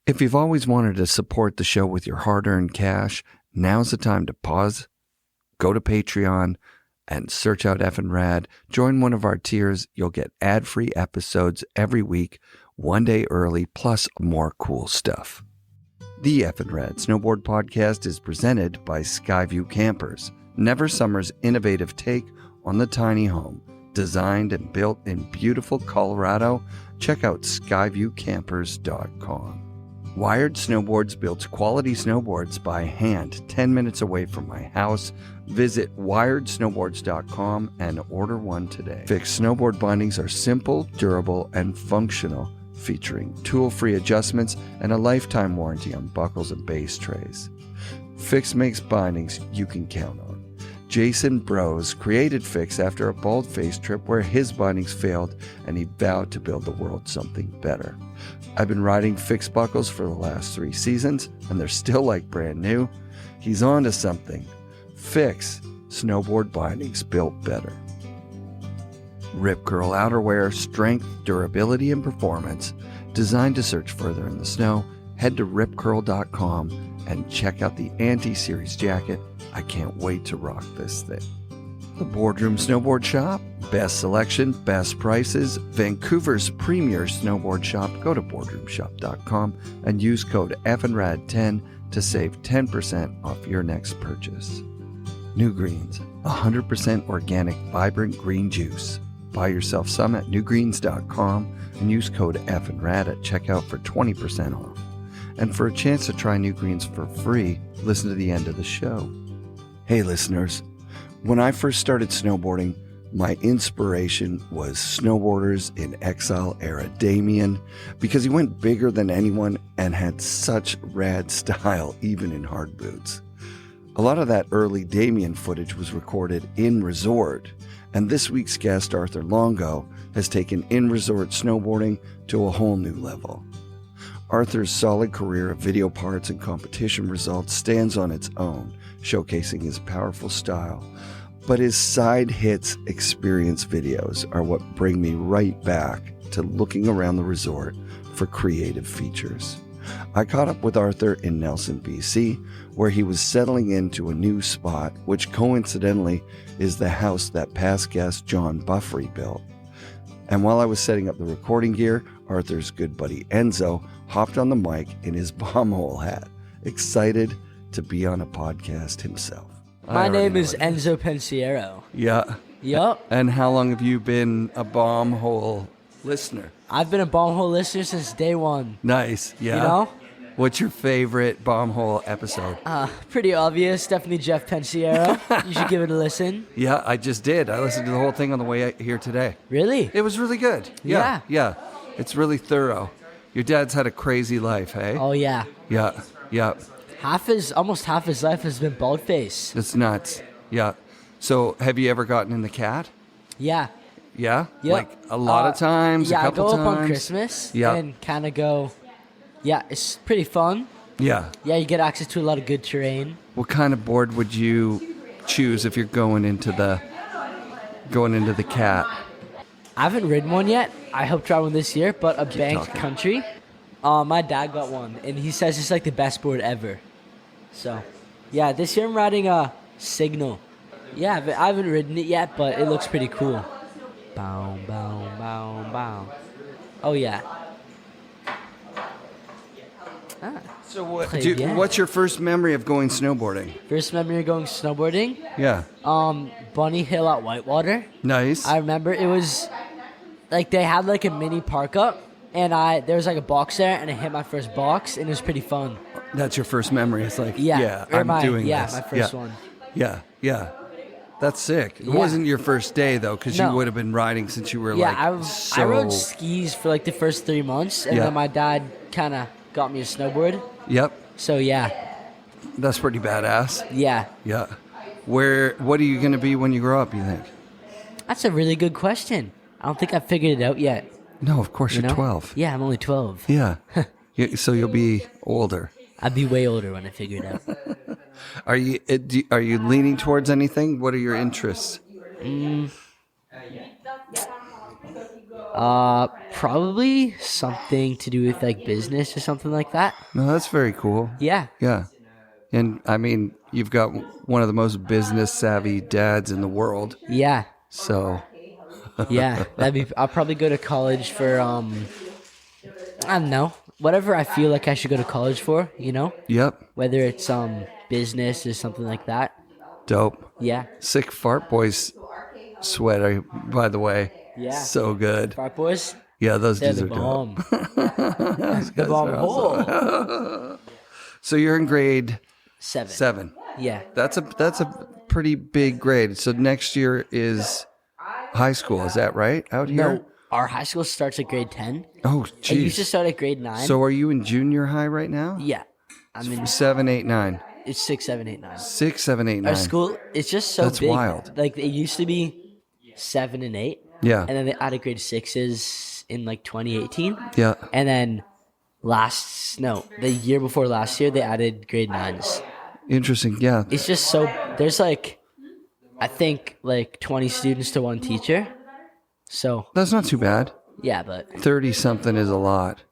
If you've always wanted to support the show with your hard-earned cash, now's the time to pause, go to Patreon, and search out FNRad. Join one of our tiers. You'll get ad-free episodes every week, one day early, plus more cool stuff. The FNRad Snowboard Podcast is presented by Skyview Campers, Never Summer's innovative take on the tiny home. Designed and built in beautiful Colorado, check out skyviewcampers.com. Wired Snowboards builds quality snowboards by hand 10 minutes away from my house. Visit wiredsnowboards.com and order one today. Fix Snowboard Bindings are simple, durable, and functional, featuring tool-free adjustments and a lifetime warranty on buckles and base trays. Fix makes bindings you can count on. Jason Bros created Fix after a bald-faced trip where his bindings failed and he vowed to build the world something better. I've been riding Fix buckles for the last 3 seasons and they're still like brand new. He's on to something. Fix, snowboard bindings built better. Ripcurl Outerwear, strength, durability, and performance. Designed to search further in the snow, head to ripcurl.com and check out the Anti-Series jacket. I can't wait to rock this thing. The Boardroom Snowboard Shop. Best selection, best prices. Vancouver's premier snowboard shop. Go to boardroomshop.com and use code FNRAD10 to save 10% off your next purchase. NewGreens, 100% organic, vibrant green juice. Buy yourself some at newgreens.com and use code FNRAD at checkout for 20% off. And for a chance to try NewGreens for free, listen to the end of the show. Hey listeners, when I first started snowboarding, my inspiration was snowboarders in exile era Damien, because he went bigger than anyone and had such rad style even in hard boots. A lot of that early Damien footage was recorded in resort, and this week's guest, Arthur Longo, has taken in-resort snowboarding to a whole new level. Arthur's solid career of video parts and competition results stands on its own, showcasing his powerful style. But his side hits experience videos are what bring me right back to looking around the resort for creative features. I caught up with Arthur in Nelson, BC, where he was settling into a new spot, which coincidentally is the house that past guest John Buffrey built. And while I was setting up the recording gear, Arthur's good buddy Enzo hopped on the mic in his bombhole hat, excited to be on a podcast himself. My name is Enzo Pensiero. Yeah. Yup. And how long have you been a bombhole listener? I've been a bombhole listener since day one. Nice. Yeah. You know? What's your favorite bombhole episode? Pretty obvious. Definitely Jeff Pensiero. You should give it a listen. Yeah, I just did. I listened to the whole thing on the way here today. Really? It was really good. Yeah. Yeah. It's really thorough. Your dad's had a crazy life, hey? Oh, yeah. Yeah. Yeah. Almost half his life has been bald-faced. It's nuts. Yeah. So, have you ever gotten in the cat? Yeah. Yeah? Yep. Like a lot of times, yeah, a couple I go times? up on Christmas Yeah. and kind of go, yeah, it's pretty fun. Yeah. Yeah, you get access to a lot of good terrain. What kind of board would you choose if you're going into the cat? I haven't ridden one yet. I hope to try one this year, but a banked talking. country. My dad got one, and he says it's like the best board ever. So, yeah, this year I'm riding a Signal. Yeah, but I haven't ridden it yet, but it looks pretty cool. Bow, bow, bow, bow. Oh, yeah. So Yeah. what's your first memory of going snowboarding? First memory of going snowboarding? Yeah. Bunny Hill at Whitewater. Nice. I remember it was like they had like a mini park up, and there was like a box there, and I hit my first box, and it was pretty fun. That's your first memory. It's like, Yeah, I'm doing this. Yeah, my first one. Yeah, yeah. That's sick. It Yeah. wasn't your first day, though, because No. you would have been riding since you were Yeah, like I rode skis for like the first 3 months, and Yeah. then my dad kind of got me a snowboard. Yep. So yeah, That's pretty badass. yeah. Yeah. What are you going to be when you grow up, you think? That's a really good question. I don't think I've figured it out yet. No, of course You you're know? 12. Yeah, I'm only 12. Yeah. So you'll be older. I'd be way older when I figure it out. Are you leaning towards anything? What are your interests? Probably something to do with like business or something like that. No, that's very cool. Yeah. Yeah. And I mean, you've got one of the most business savvy dads in the world. Yeah. So, Yeah. I'll probably go to college for, I don't know, whatever I feel like I should go to college for, you know? yep. Whether it's, business or something like that. Dope. Yeah. Sick Fart Boys sweater, by the way. Yeah. So good. Fart boys, Yeah, those they're dudes the are dope. bomb. The bomb hole. So you're in grade 7. 7. Yeah. That's a pretty big grade. So next year is high school. Is that right? Out here? No, our high school starts at grade 10. Oh, It used to jeez. start at grade 9. So are you in junior high right now? yeah. I'm in 7, 8, 9. it's 6, 7, 8, 9. 6, 7, 8, 9. Our school it's just so That's big. wild. Like it used to be 7 and 8. Yeah. And then they added grade 6s in like 2018. Yeah. And then the year before last year they added grade 9s. Interesting. Yeah. It's just so there's like I think like 20 students to one teacher. So, That's not too bad. yeah, but 30 something is a lot.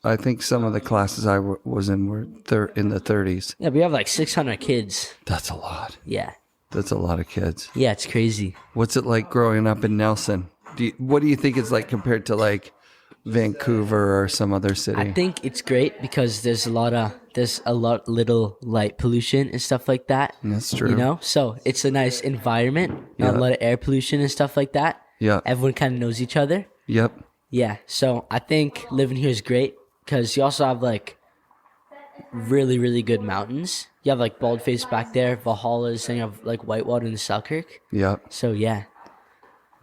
I think some of the classes I was in were in the 30s. yeah, we have like 600 kids. That's a lot. Yeah. That's a lot of kids. Yeah, it's crazy. What's it like growing up in Nelson? What do you think it's like compared to like Vancouver or some other city? I think it's great because there's a lot little light pollution and stuff like that. That's true. You know? So it's a nice environment, not Yeah. a lot of air pollution and stuff like that. Yeah. Everyone kind of knows each other. Yep. Yeah. So I think living here is great because you also have like really, really good mountains. You have like Baldface back there, Valhalla's, and you have like Whitewater and Selkirk. Yep. So yeah.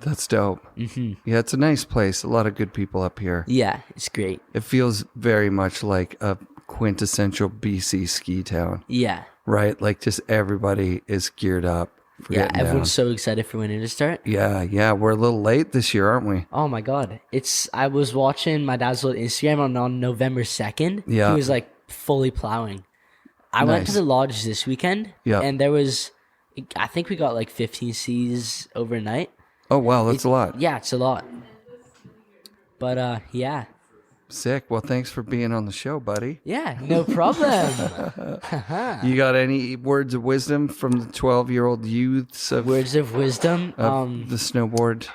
That's dope. Mm-hmm. Yeah, it's a nice place. A lot of good people up here. Yeah, it's great. It feels very much like a quintessential BC ski town, Yeah. right? Like just everybody is geared up. For Yeah, getting everyone's down. so excited for winter to start. Yeah. We're a little late this year, aren't we? Oh my god. I was watching my dad's little Instagram on November 2nd. Yeah. He was like fully plowing. I went to Nice. the lodge this weekend. Yeah. And I think we got like 15 Cs overnight. Oh, wow. That's a lot. Yeah, it's a lot. But yeah. Sick. Well, thanks for being on the show, buddy. Yeah, no problem. You got any words of wisdom from the 12-year-old youths of Words of wisdom. the snowboard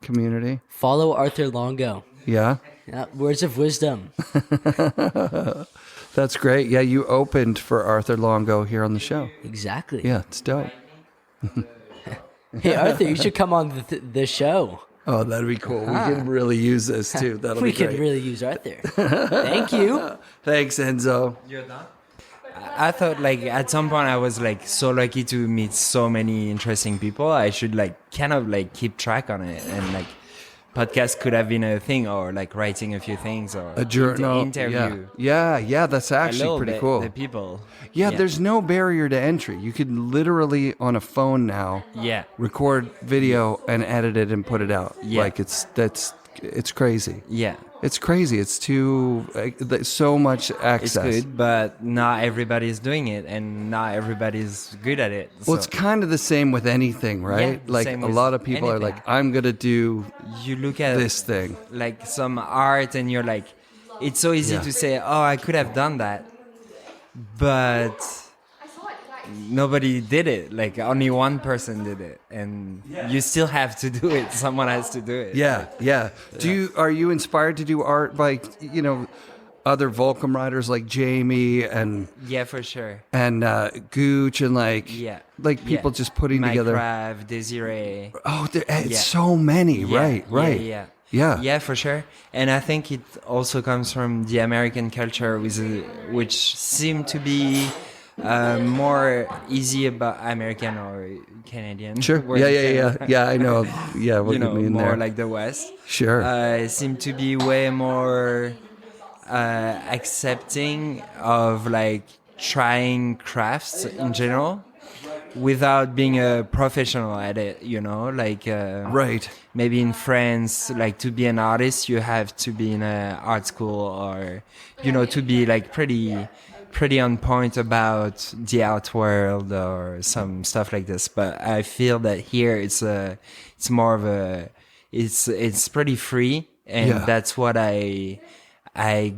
community? Follow Arthur Longo. Yeah. Yeah, words of wisdom. That's great. Yeah, you opened for Arthur Longo here on the show. Exactly. Yeah, it's dope. Hey Arthur, you should come on the show. Oh, that'd be cool. We can really use this too. That'll We be great. could really use Arthur. Thank you. Thanks, Enzo. I thought like at some point I was like so lucky to meet so many interesting people. I should like kind of like keep track on it, and like podcast could have been a thing, or like writing a few things, or A journal. interview. Yeah, that's a actually little pretty bit cool. The people. Yeah, there's no barrier to entry. You can literally on a phone now Yeah. record video and edit it and put it out. Yeah. Like it's crazy. Yeah. It's crazy. It's so much access. It's good, but not everybody's doing it, and not everybody's good at it. Well, it's kind of the same with anything, right? Yeah, like same a with lot of people are anything. like, I'm gonna do you look at this thing. like some art, and you're like, it's so easy Yeah. to say, oh, I could have done that, but nobody did it. Like only one person did it, and you still have to do it. Someone has to do it. Yeah. Are you inspired to do art by other Volcom riders like Jamie and Yeah, for sure. Gooch and like Yeah. people Yeah. just putting together? Minecraft, Desiree. Oh, it's Yeah. so many. Yeah, Right. Yeah. Yeah, for sure. And I think it also comes from the American culture, which seemed to be more easy about American or Canadian. Sure. Whereas Canada- Yeah. I know. Yeah, what you know, mean more there? like the West. Sure. It seemed to be way more accepting of like trying crafts in general without being a professional at it, like right. maybe in France, like to be an artist you have to be in an art school, or to be like pretty on point about the art world or some stuff like this. But I feel that here it's more of it's pretty free, and that's what I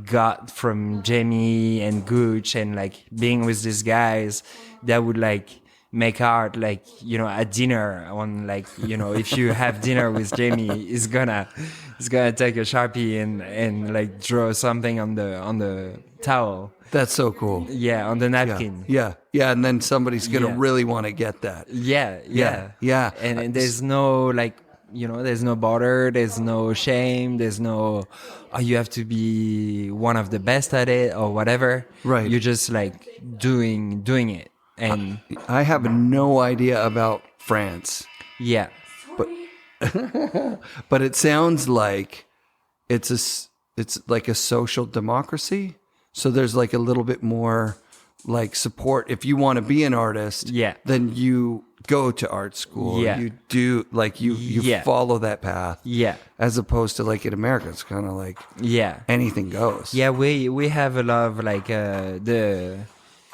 got from Jamie and Gooch, and like being with these guys that would like make art, like, you know, at dinner on, like, you know, if you have dinner with Jamie, he's gonna take a Sharpie and like draw something on the towel. That's so cool. Yeah, on the napkin. Yeah. And then somebody's gonna really want to get that. Yeah. And there's no, like, you know, there's no border, there's no shame, there's no, oh, you have to be one of the best at it or whatever. Right. You're just like doing it. And I have no idea about France, yeah. but it sounds like it's like a social democracy. So there's like a little bit more like support. If you want to be an artist, then you go to art school. Yeah. You do, like, you follow that path. Yeah. As opposed to like in America, it's kind of like anything goes. Yeah, we have a lot of like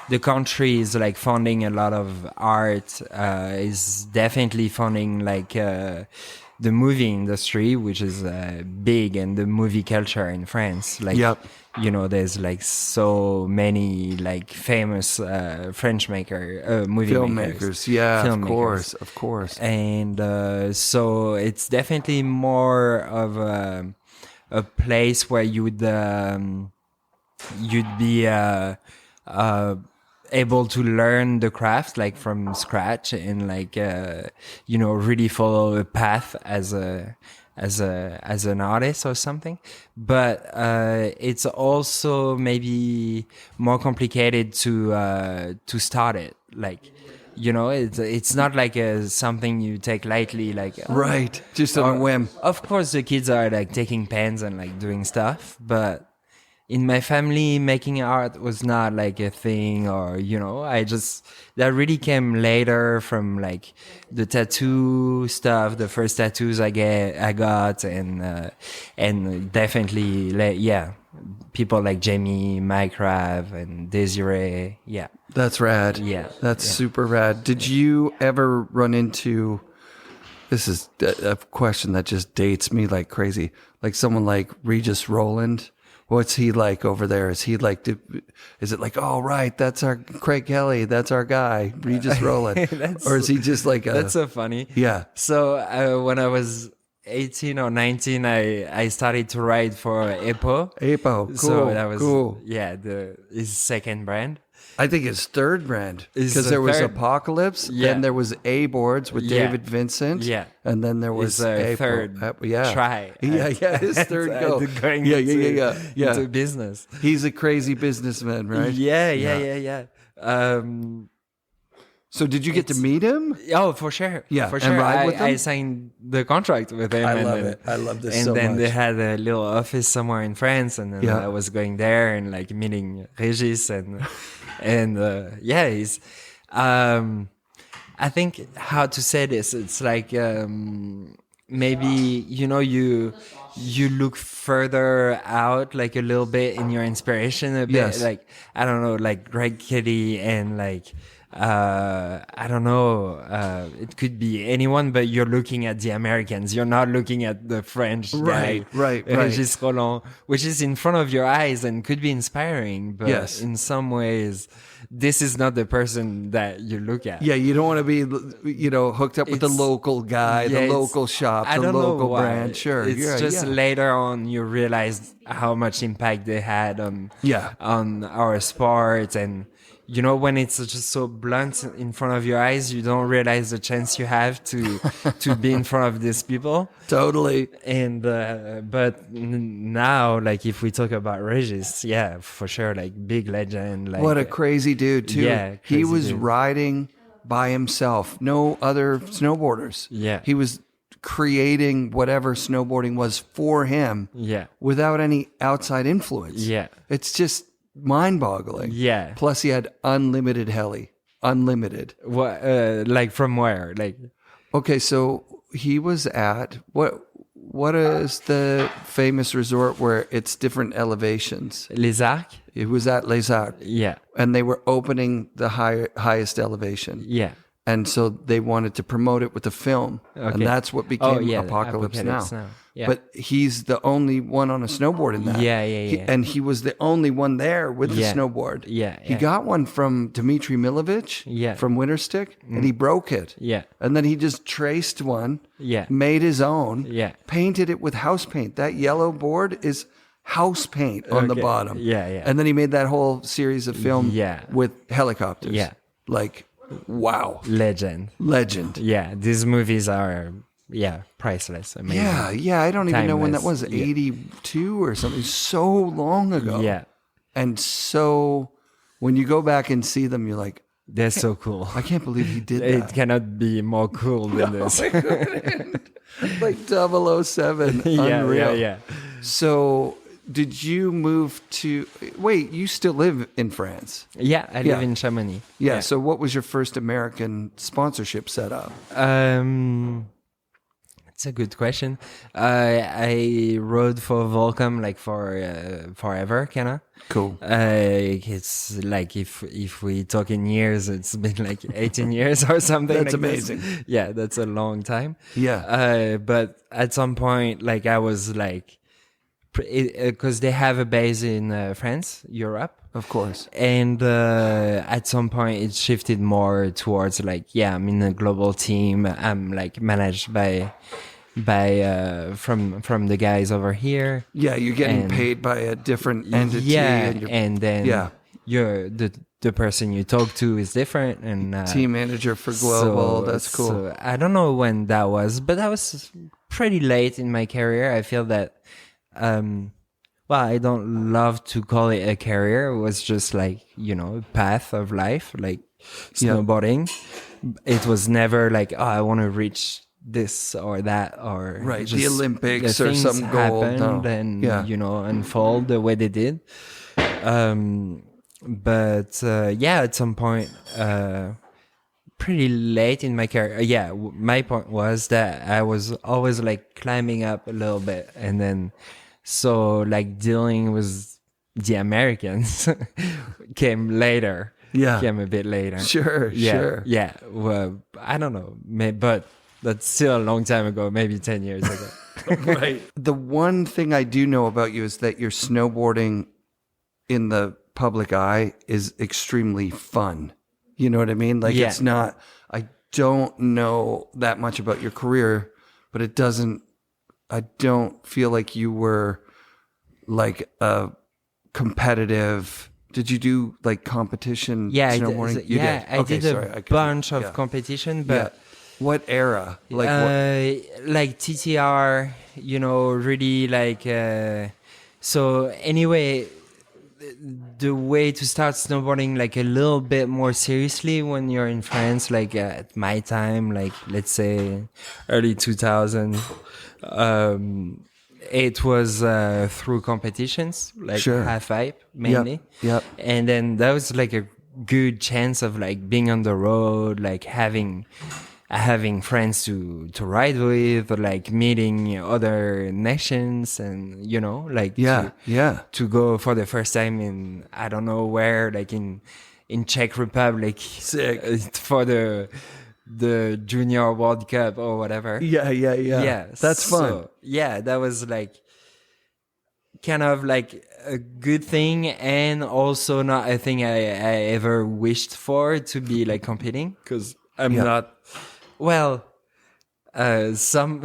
the country is like funding a lot of art, is definitely funding like the movie industry, which is big, and the movie culture in France. Like, you know, there's like so many like famous French movie filmmakers. Filmmakers. Of course. And so it's definitely more of a place where you'd be able to learn the craft like from scratch, and like you know, really follow a path as an artist or something. But it's also maybe more complicated to start it. Like, you know, it's not like something you take lightly, like right, just on a whim. Of course, the kids are like taking pens and like doing stuff, but in my family, making art was not like a thing, or, you know, that really came later from like the tattoo stuff, the first tattoos I got, and definitely, people like Jamie, Mike Rav, and Desiree. Yeah. That's rad. Yeah. That's super rad. Did you ever run into, this is a question that just dates me like crazy, like someone like Regis Roland? What's he like over there? Is he like, is it like, oh, right, that's our Craig Kelly, that's our guy, Regis Roland? Or is he just like that's so funny. Yeah. So when I was 18 or 19, I started to write for Apo. Cool. So that was cool. His second brand. I think his third brand, Is because the there was third. Apocalypse, then there was A Boards with David Vincent, and then there was a third try. His third go. Going into business. He's a crazy businessman, right? Yeah. So did you get to meet him? Oh, for sure. Yeah, for and sure. ride with him? I signed the contract with him. I love it. I love this so much. And then they had a little office somewhere in France, and then I was going there and like meeting Regis and he's. I think how to say this. It's like maybe, you know, you look further out like a little bit in your inspiration a bit. Yes. Like, I don't know, like Greg Kelly and like. I don't know, it could be anyone, but you're looking at the Americans, you're not looking at the French guy, right. Regis Roland, which is in front of your eyes and could be inspiring, but in some ways this is not the person that you look at. Yeah, you don't want to be, you know, hooked up with the local guy, the local shop, the local brand. Sure. It's just later on you realize how much impact they had on our sport. And you know, when it's just so blunt in front of your eyes, you don't realize the chance you have to be in front of these people. Totally. And but now, like, if we talk about Regis, for sure, like, big legend. Like, what a crazy dude too. Yeah, he was riding by himself, no other snowboarders. Yeah, he was creating whatever snowboarding was for him. Yeah, without any outside influence. Yeah, it's just mind-boggling. Yeah. Plus, he had unlimited heli. Unlimited. What? Like, from where? Like, okay, so he was at what is the famous resort where it's different elevations? Les Arcs. It was at Les Arcs. Yeah. And they were opening the highest elevation. Yeah. And so they wanted to promote it with a film. Okay. And that's what became Apocalypse Now. Yeah. but he's the only one on a snowboard in that. Yeah, yeah, yeah. And he was the only one there with the Yeah. snowboard. Yeah, He yeah. got one from Dmitry Milovich Yeah. from Winterstick, and he broke it. Yeah. And then he just traced one, Yeah. made his own, Yeah. painted it with house paint. That yellow board is house paint on the Okay. bottom. Yeah, yeah. And then he made that whole series of film Yeah. with helicopters. Yeah. Like, wow. Legend. Legend. Yeah, these movies are priceless. Amazing. Yeah. I don't even know when that was. Timeless. Yeah. 82 or something. So long ago. Yeah, And so when you go back and see them, you're like, they're so cool. I can't believe he did It that. cannot be more cool than this. Like 007. Yeah, Unreal. yeah. So did you move to... Wait, you still live in France? Yeah, I live Yeah. in Chamonix. Yeah. So what was your first American sponsorship setup? It's a good question. I rode for Volcom like for forever, kinda. Cool. It's like if we talk in years, it's been like 18 years or something. That's like this. amazing. Yeah, that's a long time. Yeah. But at some point, like I was like, because they have a base in France, Europe. Of course. And at some point it shifted more towards like, I'm in a global team. I'm like managed by from the guys over here. Yeah, you're getting And- paid by a different entity. Yeah, and your and then Yeah. you're the person you talk to is different, and team manager for global. so- That's cool. so I don't know when that was, but that was pretty late in my career. I feel that I don't love to call it a career. It was just like, a path of life, like snowboarding. It was never like, I want to reach this or that, or Right, the just Olympics the or things some goal. happened No. and, Yeah. unfold the way they did. But at some point, pretty late in my career, my point was that I was always like climbing up a little bit, and then so like dealing with the Americans came later. Yeah. Came a bit later. Sure. Yeah. Well, I don't know, but that's still a long time ago, maybe 10 years ago. Right. The one thing I do know about you is that your snowboarding in the public eye is extremely fun. You know what I mean? Like Yeah. it's not, I don't know that much about your career, but I don't feel like you were like a competitive. Did you do like competition snowboarding? You did. I Okay, did a sorry, I couldn't- bunch of yeah. competition, Yeah. but What era? Like what? like TTR, really like. So anyway, the way to start snowboarding like a little bit more seriously when you're in France, like at my time, like let's say early 2000, it was through competitions, like Sure. half pipe mainly. Yep. And then that was like a good chance of like being on the road, like having friends to ride with, or like meeting other nations, and to go for the first time in I don't know where, like in Czech Republic. Sick. For the Junior World Cup or whatever. Yeah. That's fun. So, that was like kind of like a good thing, and also not a thing I ever wished for, to be like competing, because I'm not. Well, some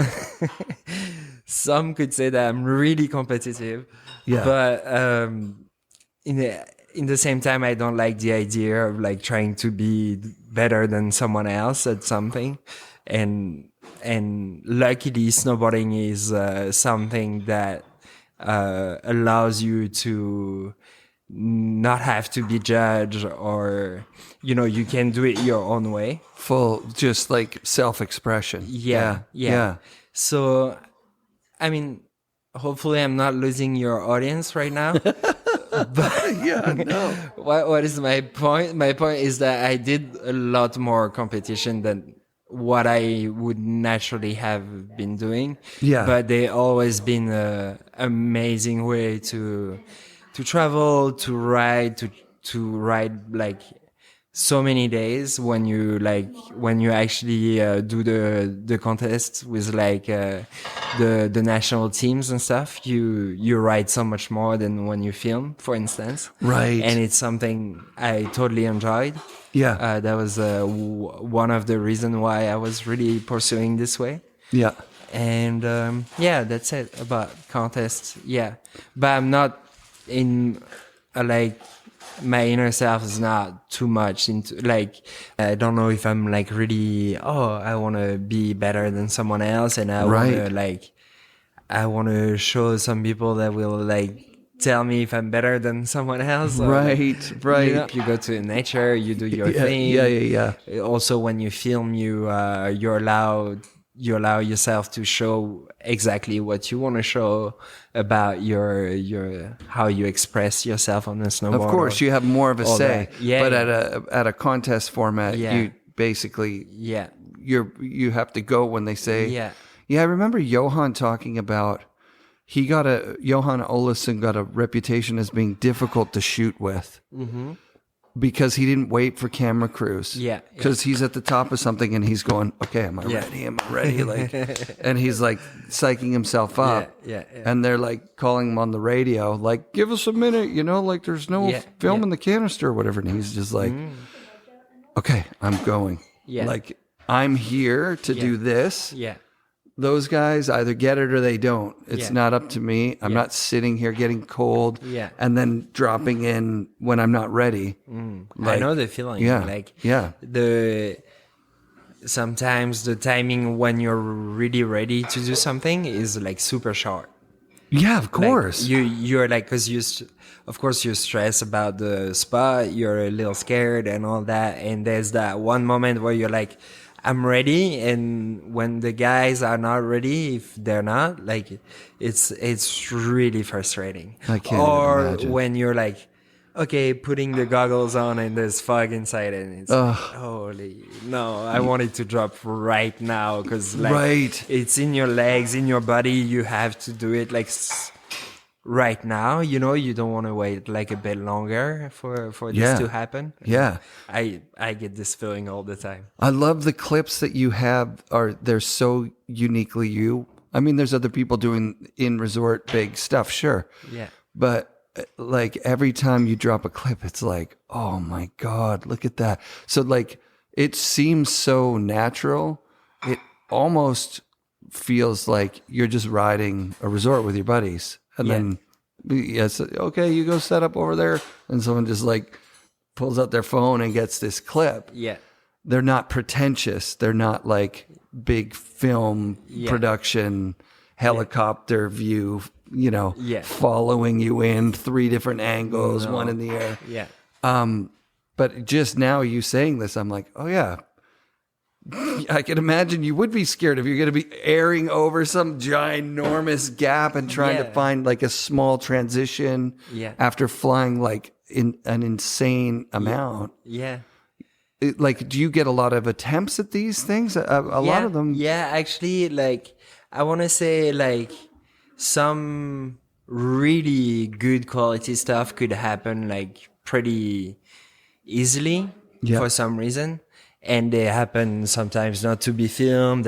could say that I'm really competitive, but in the same time, I don't like the idea of like trying to be better than someone else at something, and luckily snowboarding is something that allows you to not have to be judged, or you can do it your own way. Full, just like self-expression. Yeah. So, I mean, hopefully I'm not losing your audience right now. Yeah, no. What is my point? My point is that I did a lot more competition than what I would naturally have been doing. Yeah. But they always been an amazing way to travel, to ride like so many days when you actually do the contest with like the national teams and stuff. You write so much more than when you film, for instance. Right. And it's something I totally enjoyed. Yeah. That was one of the reasons why I was really pursuing this way. Yeah. And yeah, that's it about contests. Yeah, but I'm not in like my inner self is not too much into like I don't know if I'm like really I want to be better than someone else, and I want to show some people that will like tell me if I'm better than someone else. Or, Right. Right. You go to nature, you do your Yeah, thing. yeah. Also, when you film, you allow yourself to show exactly what you want to show about your how you express yourself on the snowboard. Of course, you have more of a say. That. Yeah, but yeah. at a contest format, you basically you have to go when they say. Yeah. Yeah, I remember Johan talking about Johan Olesen got a reputation as being difficult to shoot with. Mm-hmm. Because he didn't wait for camera crews. Yeah. Because he's at the top of something and he's going, okay, am I ready? Am I ready? Like, and he's like psyching himself up. Yeah. And they're like calling him on the radio, like, give us a minute, like there's no film in the canister or whatever. And he's just like, okay, I'm going. Yeah. Like, I'm here to do this. Yeah. Those guys either get it or they don't. It's not up to me. I'm not sitting here getting cold and then dropping in when I'm not ready. I know the feeling. Yeah. Like yeah. Sometimes the timing when you're really ready to do something is like super short. Yeah, of course. Like you're like, because of course you're stressed about the spot. You're a little scared and all that. And there's that one moment where you're like, I'm ready, and when the guys are not ready, if they're not, like, it's really frustrating. I can't imagine. When you're like, okay, putting the goggles on and there's fog inside, and it's like, holy no, I want it to drop right now because like it's in your legs, in your body. You have to do it like right now. You don't want to wait like a bit longer for this to happen. Yeah. I get this feeling all the time. I love the clips that you have. They're so uniquely you. I mean, there's other people doing in resort big stuff, sure. Yeah. But like every time you drop a clip, it's like, oh my God, look at that. So like it seems so natural. It almost feels like you're just riding a resort with your buddies. And then, okay, you go set up over there. And someone just like pulls out their phone and gets this clip. Yeah. They're not pretentious. They're not like big film production, helicopter view, following you in 3 different angles, one in the air. Yeah. But just now you saying this, I'm like, oh yeah. I can imagine you would be scared if you're going to be airing over some ginormous gap and trying to find like a small transition after flying like in an insane amount. Yeah. Like, do you get a lot of attempts at these things? A lot of them. Yeah, actually, like, I want to say like some really good quality stuff could happen like pretty easily for some reason. And they happen sometimes not to be filmed,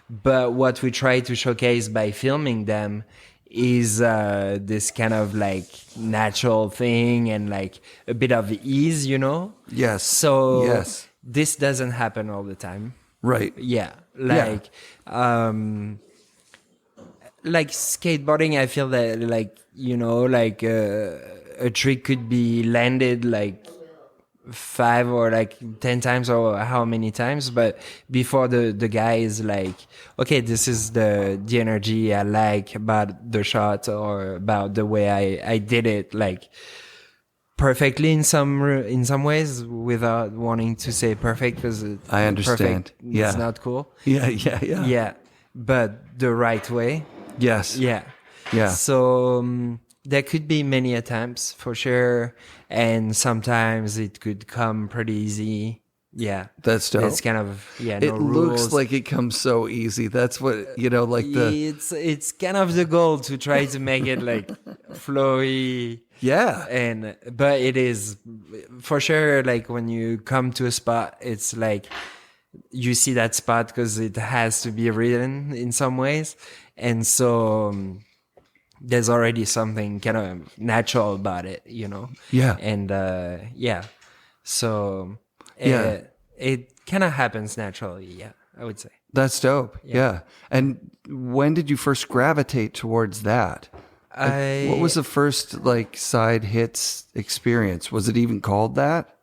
but what we try to showcase by filming them is this kind of like natural thing and like a bit of ease, Yes. So this doesn't happen all the time. Right. Yeah. Like skateboarding, I feel that like, a trick could be landed like 5 or like 10 times or how many times, but before the guy is like, okay, this is the energy I like about the shot or about the way I did it, like perfectly in some ways, without wanting to say perfect, because I understand. It's not cool. Yeah. But the right way. Yes. Yeah. So there could be many attempts for sure, and sometimes it could come pretty easy. Yeah. That's dope. It's kind of, no It looks rules. like it comes so easy. That's what, like It's kind of the goal to try to make it like flowy. yeah. But it is for sure, like when you come to a spot, it's like you see that spot because it has to be ridden in some ways. And so there's already something kind of natural about it, Yeah. And so Yeah. it kind of happens naturally. Yeah, I would say. That's dope. Yeah. And when did you first gravitate towards that? What was the first like side hits experience? Was it even called that?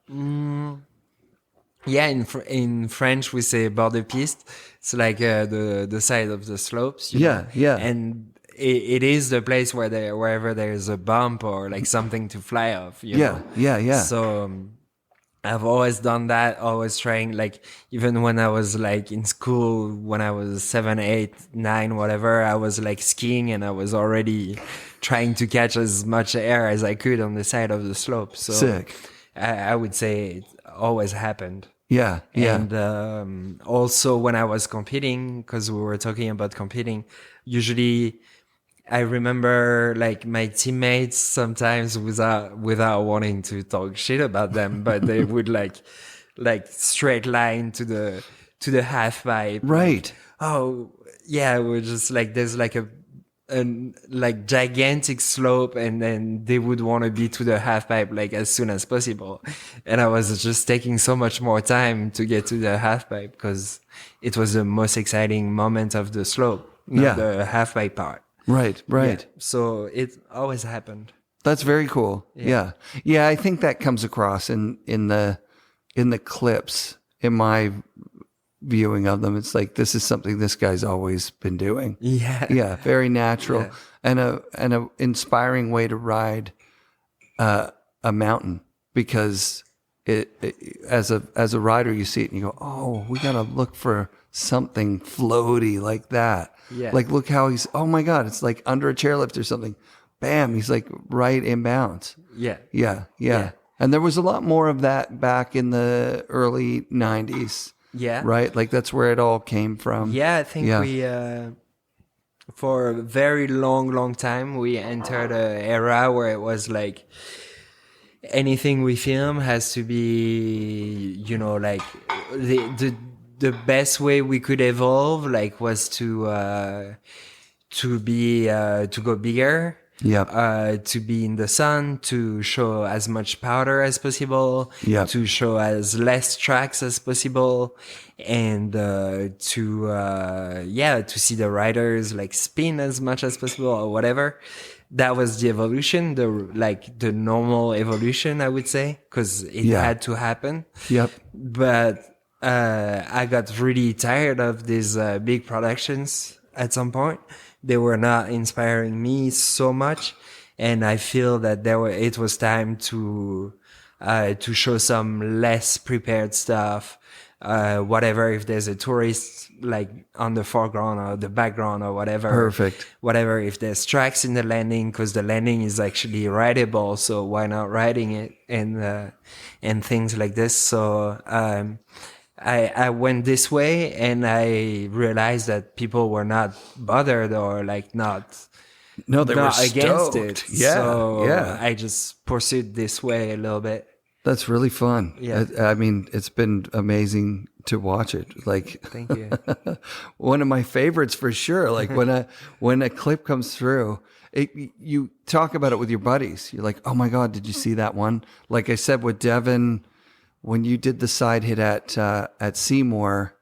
Yeah, in French we say bord de piste. It's like the side of the slopes. You know? Yeah. And it is the place wherever there's a bump or like something to fly off. You know? Yeah. So I've always done that. Always trying, like even when I was like in school, when I was 7, 8, 9, whatever, I was like skiing and I was already trying to catch as much air as I could on the side of the slope. So Sick. I would say it always happened. Yeah. And also when I was competing, because we were talking about competing, usually I remember like my teammates sometimes without wanting to talk shit about them, but they would like straight line to the half pipe. Right. Oh yeah, we're just like there's like a like gigantic slope, and then they would want to be to the half pipe like as soon as possible, and I was just taking so much more time to get to the half pipe because it was the most exciting moment of the slope, not the half pipe part. Right. Yeah. So it always happened. That's very cool. Yeah. I think that comes across in the clips, in my viewing of them. It's like, this is something this guy's always been doing. Yeah. Very natural and a inspiring way to ride a mountain, because it as a rider, you see it and you go, oh, we got to look for something floaty like that. Yeah. Like, look how oh my God, it's like under a chairlift or something. Bam, he's like right in bounds. Yeah. And there was a lot more of that back in the early 90s. Yeah. Right? Like that's where it all came from. Yeah, I think we, for a very long time, we entered an era where it was like anything we film has to be, like the best way we could evolve, like, was to go bigger. To be in the sun, to show as much powder as possible, to show as less tracks as possible, and to see the riders like spin as much as possible or whatever. That was the evolution, the normal evolution, I would say, because it had to happen. But I got really tired of these big productions at some point. They were not inspiring me so much, and I feel that it was time to show some less prepared stuff. Whatever, if there's a tourist like on the foreground or the background or whatever. Perfect. Whatever, if there's tracks in the landing, because the landing is actually rideable, so why not riding it, and things like this. So I went this way, and I realized that people were not bothered or like not they were against stoked. it. Yeah, so I just pursued this way a little bit. That's really fun. Yeah. I mean, it's been amazing to watch it. Like, thank you. One of my favorites for sure. Like when a clip comes through, you talk about it with your buddies. You're like, oh my God, did you see that one? Like I said with Devin, when you did the side hit at Seymour,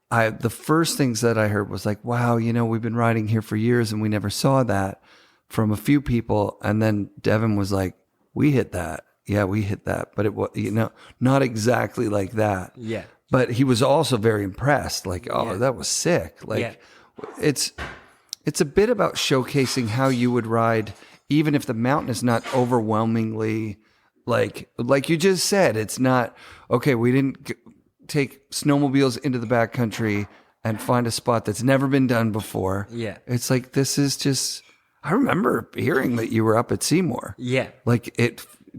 the first things that I heard was like, wow, we've been riding here for years and we never saw that, from a few people. And then Devin was like, we hit that. Yeah, we hit that. But it was, not exactly like that. Yeah. But he was also very impressed. Like, oh, that was sick. Like, it's a bit about showcasing how you would ride, even if the mountain is not overwhelmingly, like you just said, it's not, okay, we didn't take snowmobiles into the backcountry and find a spot that's never been done before. Yeah. It's like, this is just, I remember hearing that you were up at Seymour. Yeah. Like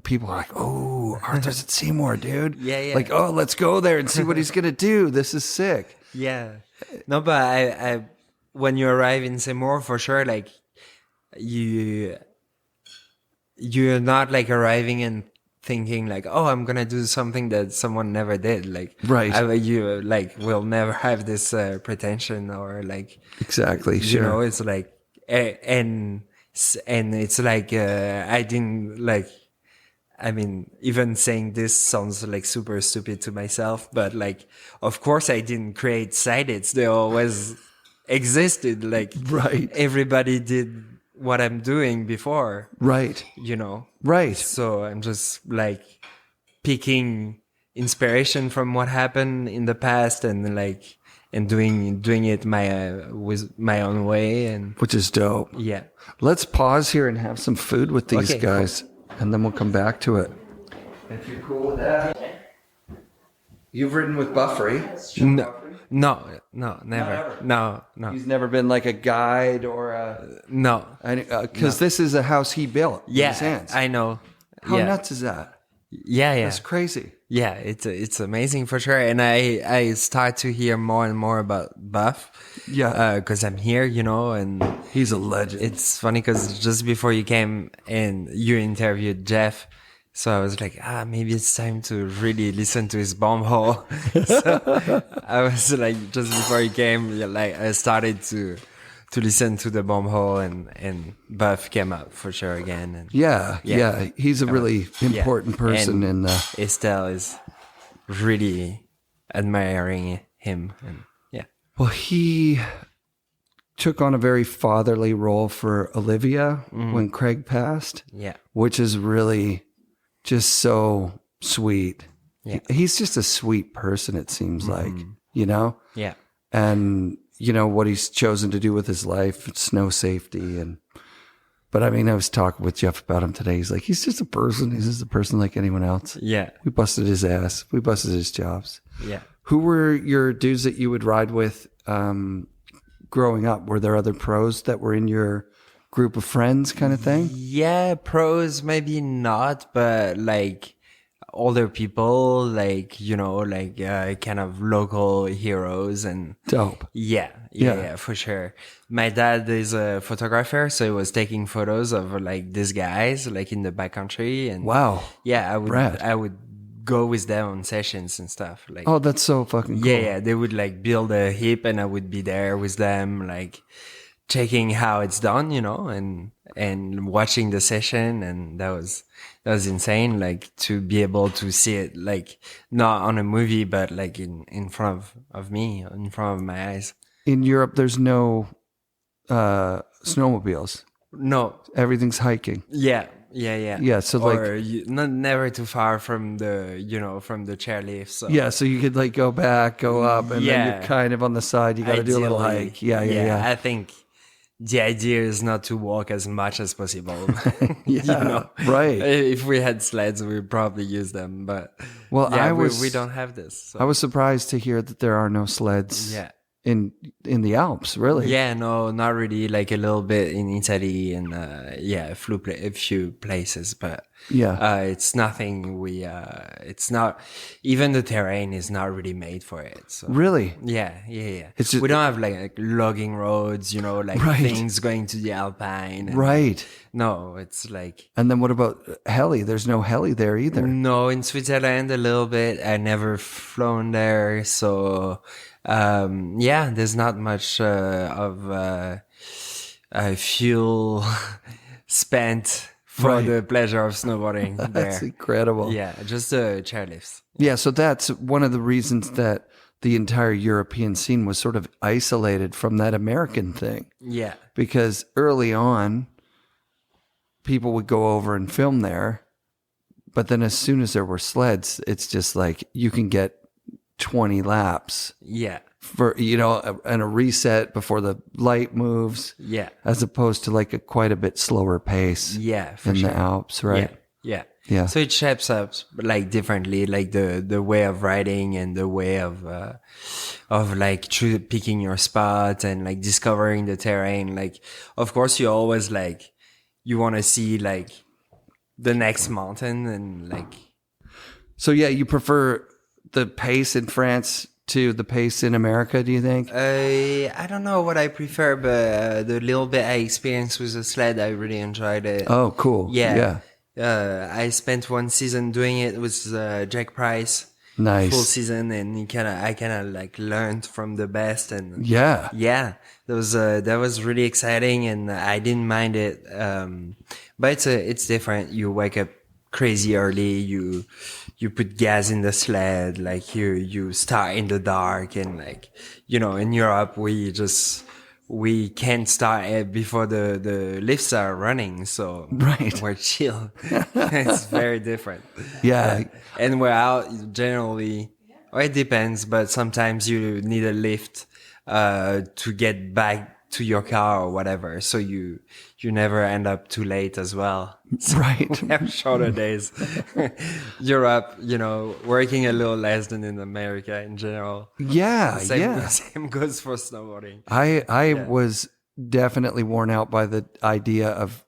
people are like, oh, Arthur's at Seymour, dude. Yeah. Like, oh, let's go there and see what he's gonna do. This is sick. Yeah. No, but I when you arrive in Seymour, for sure, like you're not like arriving and thinking like, oh, I'm gonna do something that someone never did. Like, Right. You like will never have this pretension or like, Exactly. you Sure. know, it's like, and it's like I didn't like. I mean, even saying this sounds like super stupid to myself, but like, of course, I didn't create side hits. They always existed. Like, Right. everybody did what I'm doing before, Right. you know? Right. So I'm just like picking inspiration from what happened in the past and like, and doing it with my own way. And Which is dope. yeah. Let's pause here and have some food with these Okay, guys, and then we'll come back to it. If you're cool with that. You've ridden with Buffrey. No, never. No. He's never been like a guide or a... No. Because this is a house he built with his hands. I know. How yeah. nuts is that? Yeah. That's crazy. Yeah, it's amazing for sure. And I start to hear more and more about Buff. Yeah. Because I'm here, you know, and He's a legend. it's funny because just before you came and you interviewed Jeff, so I was like, maybe it's time to really listen to his bomb hole. So I was like, just before he came, like I started to listen to the bomb hole, and Buff came up for sure again. And Yeah. He's a really important person and in the... Estelle is really admiring him, and yeah. Well, he took on a very fatherly role for Olivia when Craig passed. Yeah. Which is really just so sweet. Yeah. He's just a sweet person, it seems like, you know? Yeah. And, you know, what he's chosen to do with his life, snow safety. But I mean, I was talking with Jeff about him today. He's like, he's just a person. He's just a person like anyone else. Yeah. We busted his ass. We busted his chops. Yeah. Who were your dudes that you would ride with growing up? Were there other pros that were in your group of friends kind of thing? Yeah, pros maybe not, but like older people, like, you know, like kind of local heroes and Dope. yeah, for sure. My dad is a photographer, so he was taking photos of like these guys like in the backcountry, and Wow. yeah, Rad. I would go with them on sessions and stuff. Like, Oh, that's so fucking cool. yeah, they would like build a hip, and I would be there with them, like checking how it's done, you know, and watching the session, and that was insane, like to be able to see it, like not on a movie, but like in front of me, in front of my eyes. In Europe, there's no snowmobiles. No, Everything's hiking. yeah. Yeah, so or not never too far from the, you know, from the chairlift. So Yeah, so you could like go back, go up, and then Yeah. you're kind of on the side. You got to do a little Ideally, hike. Yeah. I think the idea is not to walk as much as possible. Yeah, You know? right. If we had sleds, we'd probably use them. But Well, yeah, we we don't have this. So. I was surprised to hear that there are no sleds Yeah. in the Alps, really. Yeah, no, not really. Like a little bit in Italy and a few places, but Yeah. it's nothing. It's not even the terrain is not really made for it. So Really? yeah. It's just- We don't have like logging roads, you know, like Right. things going to the Alpine. and- Right. No, it's like And then what about heli? There's no heli there either. no in Switzerland a little bit. I never flown there, so. There's not much of fuel spent for Right. the pleasure of snowboarding there. That's incredible. Yeah, just the chairlifts. Yeah, so that's one of the reasons that the entire European scene was sort of isolated from that American thing. Yeah, Because early on, people would go over and film there. But then as soon as there were sleds, it's just like you can get 20 laps yeah, for, you know, and a reset before the light moves, yeah, as opposed to like a quite a bit slower pace yeah, for in sure. the Alps, right? Yeah. Yeah. So it shapes up like differently, like the way of riding and the way of like picking your spot and like discovering the terrain. Like, of course, you always like, you want to see like the next mountain and like. So yeah, you prefer the pace in France to the pace in America, do you think? I don't know what I prefer, but the little bit I experienced with the sled, I really enjoyed it. Oh, cool. Yeah. I spent one season doing it with Jack Price. Nice. Full season, and I kind of like learned from the best, and Yeah. that was really exciting, and I didn't mind it. But it's different. You wake up crazy early. You put gas in the sled, like you start in the dark, and like, you know, in Europe we can't start before the lifts are running, so Right. we're chill. It's very different. Yeah. And we're out generally, or it depends, but sometimes you need a lift to get back to your car or whatever, so you never end up too late as well. So Right. we have shorter days. Europe, you know, working a little less than in America in general. Yeah. Same goes for snowboarding. I was definitely worn out by the idea of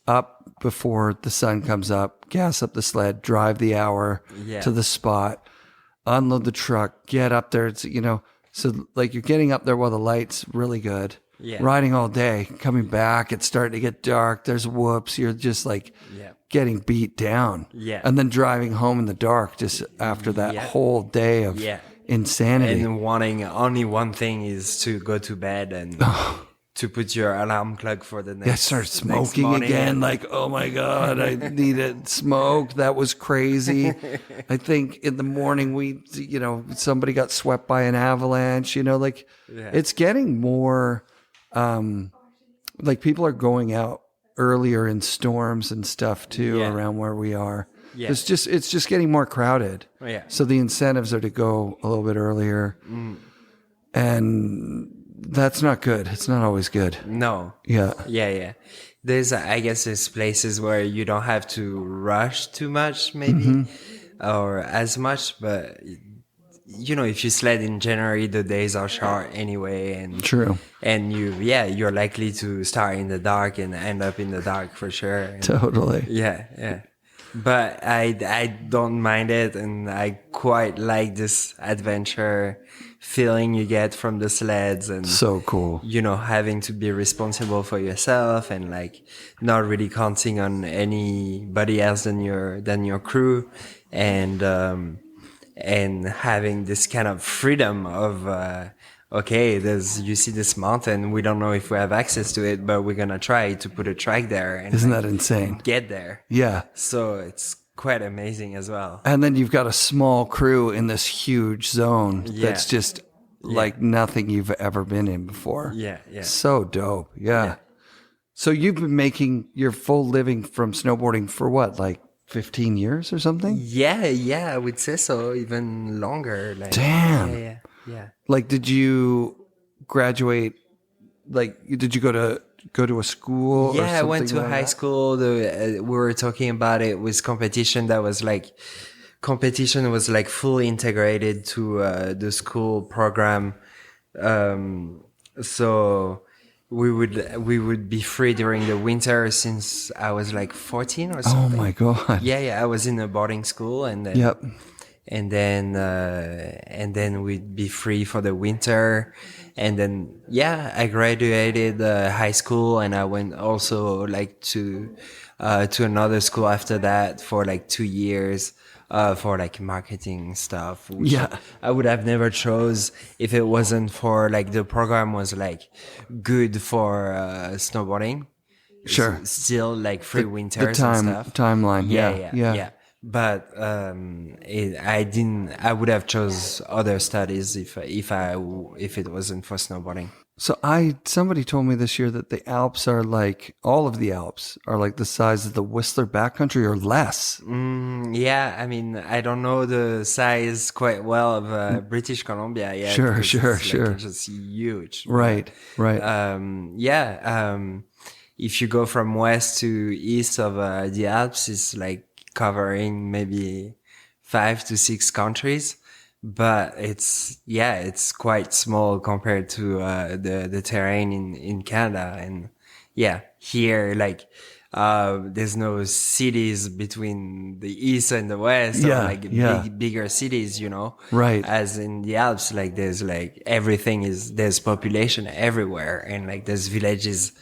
up before the sun comes up, gas up the sled, drive the hour to the spot, unload the truck, get up there. It's, you know, so like you're getting up there while the light's really good. Yeah. Riding all day, coming back, it's starting to get dark. There's whoops. You're just like getting beat down. Yeah. And then driving home in the dark just after that whole day of insanity. And wanting only one thing is to go to bed and to put your alarm clock for the next. Start smoking again. Like, oh my God, I needed smoke. That was crazy. I think in the morning somebody got swept by an avalanche, like it's getting more, like people are going out earlier in storms and stuff too around where we are. Yeah. It's just getting more crowded. Oh, yeah. So the incentives are to go a little bit earlier. And that's not good. It's not always good. No. Yeah. Yeah. I guess there's places where you don't have to rush too much, maybe, or as much. But, if you sled in January, the days are short anyway. And true. And you're likely to start in the dark and end up in the dark for sure. And totally. Yeah. But I don't mind it, and I quite like this adventure feeling you get from the sleds, and so cool. Having to be responsible for yourself and like not really counting on anybody else than your crew, and having this kind of freedom of you see this mountain, we don't know if we have access to it, but we're gonna try to put a track there. And isn't that insane? Get there. Yeah. So it's quite amazing as well. And then you've got a small crew in this huge zone that's just like nothing you've ever been in before. Yeah. So dope. Yeah. So you've been making your full living from snowboarding for what, like 15 years or something? Yeah, I would say so. Even longer. Like, damn. Yeah. Like, did you graduate? Like, did you go to a school? Yeah, or I went to like high that? school. We were talking about it with competition. Competition was like fully integrated to the school program. So we would be free during the winter since I was like 14 or something. Oh my God. Yeah. I was in a boarding school, and then. Yep. And then we'd be free for the winter. And then, I graduated high school, and I went also like to another school after that for like 2 years, for like marketing stuff, which I would have never chose if it wasn't for like the program was like good for snowboarding. Sure. Still like free winters the and stuff. Timeline. Yeah. But I would have chose other studies if it wasn't for snowboarding. So somebody told me this year that the Alps are like, all of the Alps are like the size of the Whistler backcountry or less. Yeah, I mean, I don't know the size quite well of British Columbia yet. Sure. It's just huge. Right. If you go from west to east of the Alps, it's like covering maybe 5 to 6 countries, but it's quite small compared to the terrain in Canada. And here, like there's no cities between the east and the west, Yeah, or like yeah. bigger cities, you know. Right. As in the Alps, like there's like everything there's population everywhere, and like there's villages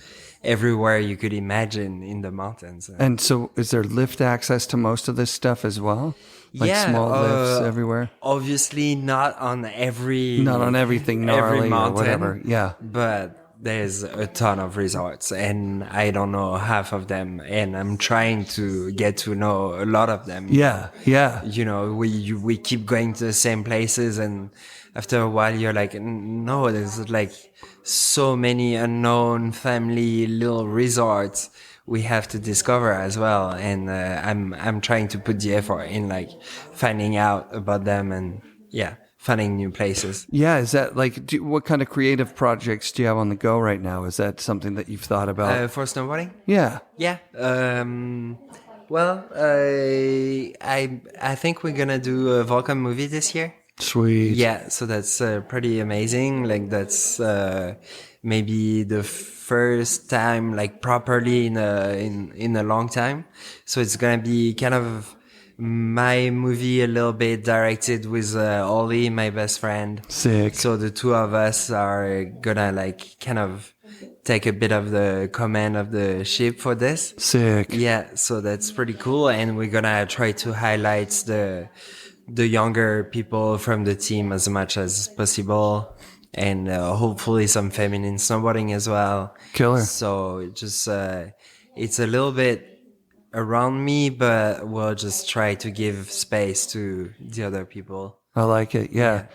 everywhere you could imagine in the mountains. And so is there lift access to most of this stuff as well? Like Yeah, small lifts everywhere? Obviously not on Not on everything gnarly every mountain, or whatever. Yeah. but there's a ton of resorts, and I don't know half of them, and I'm trying to get to know a lot of them. Yeah. Yeah. You know, we keep going to the same places, and after a while you're like, no, there's like so many unknown family little resorts we have to discover as well. And I'm trying to put the effort in like finding out about them, and finding new places. Yeah. Is that like, what kind of creative projects do you have on the go right now? Is that something that you've thought about? For snowboarding? Yeah. Yeah. Well, I think we're gonna do a Volcom movie this year. Sweet. Yeah, so that's pretty amazing. Like that's maybe the first time like properly in a long time. So it's gonna be kind of my movie a little bit directed with Ollie, my best friend. Sick. So the two of us are gonna like kind of take a bit of the command of the ship for this. Sick. Yeah, so that's pretty cool, and we're gonna try to highlight the younger people from the team as much as possible, and hopefully some feminine snowboarding as well. Killer. So it just it's a little bit around me, but we'll just try to give space to the other people. I like it. Yeah.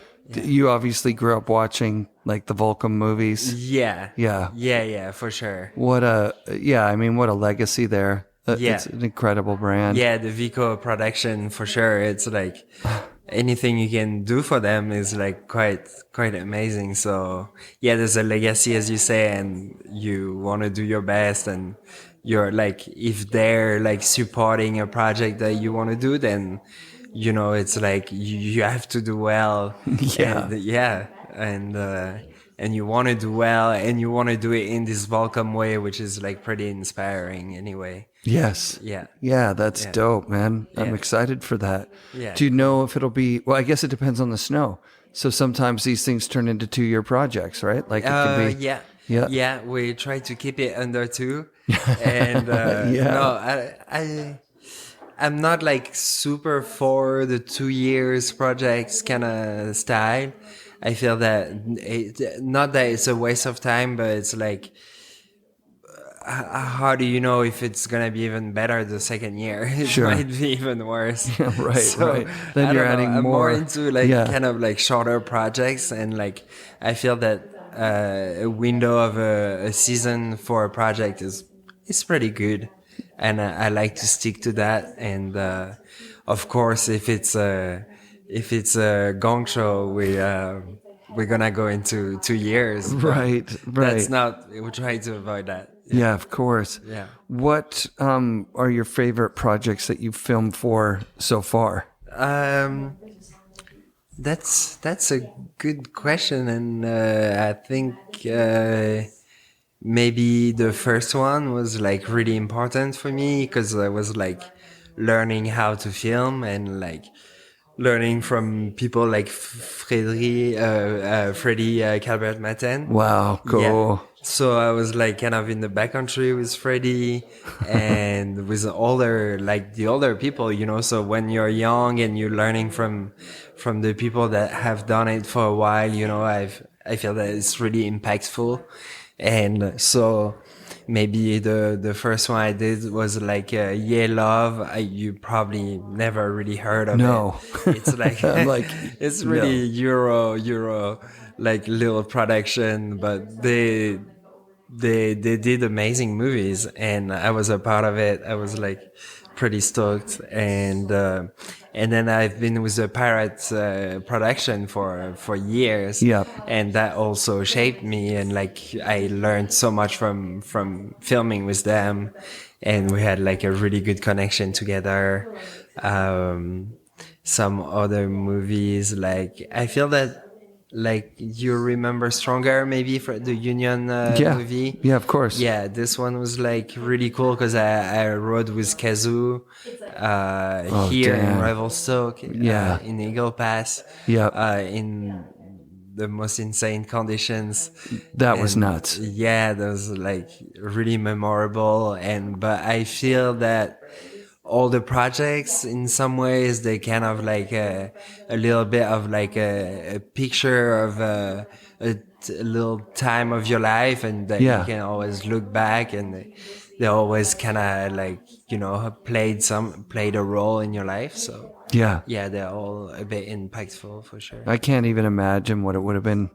You obviously grew up watching like the Volcom movies. Yeah. Yeah. Yeah, for sure. What a legacy there. It's an incredible brand. Yeah, the Vico production for sure. It's like anything you can do for them is like quite amazing. So yeah, there's a legacy, as you say, and you want to do your best, and you're like, if they're like supporting a project that you want to do, then you know it's like you have to do well. And you want to do well, and you want to do it in this Volcom way, which is like pretty inspiring anyway. Yes. Yeah. Yeah, that's dope, man. I'm excited for that. Yeah. Do you know if it'll be, well, I guess it depends on the snow. So sometimes these things turn into 2-year projects, right? Like it can be. Yeah, we try to keep it under 2. And no, I'm not like super for the 2 years projects kind of style. I feel that not that it's a waste of time, but it's like, how do you know if it's gonna be even better the second year? It might be even worse. Right. Then you're adding I'm more into like kind of like shorter projects, and like I feel that a window of a season for a project is pretty good, and I like to stick to that. And of course, if it's a gong show, we're gonna go into 2 years. Right. That's not. We try to avoid that. Yeah, of course. Yeah. What are your favorite projects that you've filmed for so far? That's a good question, and I think maybe the first one was like really important for me, because I was like learning how to film, and like learning from people like Freddy Calvert Maten. Wow, cool. Yeah. So I was like kind of in the backcountry with Freddy and with the older people, you know. So when you're young and you're learning from the people that have done it for a while, you know, I feel that it's really impactful. And so maybe the first one I did was like Yeah Love. You probably never really heard of it. It's like it's really Euro like little production, but they did amazing movies, and I was a part of it. I was like pretty stoked, and then I've been with the Pirate production for years. Yeah. And that also shaped me, and like I learned so much from filming with them, and we had like a really good connection together. Some other movies, like I feel that like you remember Stronger maybe for the Union movie. Yeah, of course. Yeah, this one was like really cool because I rode with Kazoo here in damn. Revelstoke, Yeah. in Eagle Pass, Yep. in the most insane conditions. That was And, nuts. Yeah, that was like really memorable. But I feel that all the projects in some ways they kind of like a little bit of like a picture of a little time of your life, and that Yeah. you can always look back, and they always kind of like, you know, played a role in your life. So Yeah. yeah, they're all a bit impactful for sure. I can't even imagine what it would have been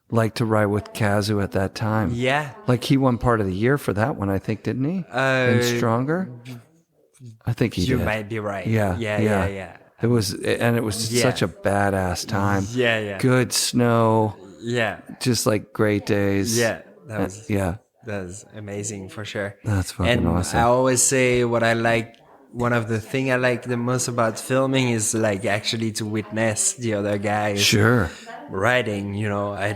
like to ride with Kazu at that time. Yeah. Like he won part of the year for that one, I think, didn't he? And Stronger? I think he You did. might be right. Yeah. Yeah. It was Yeah. such a badass time. Yeah. Good snow, Yeah. just like great days. Yeah. That was Yeah. That's amazing for sure. That's fucking and awesome. I always say one of the thing I like the most about filming is like actually to witness the other guys Sure. riding. You know, I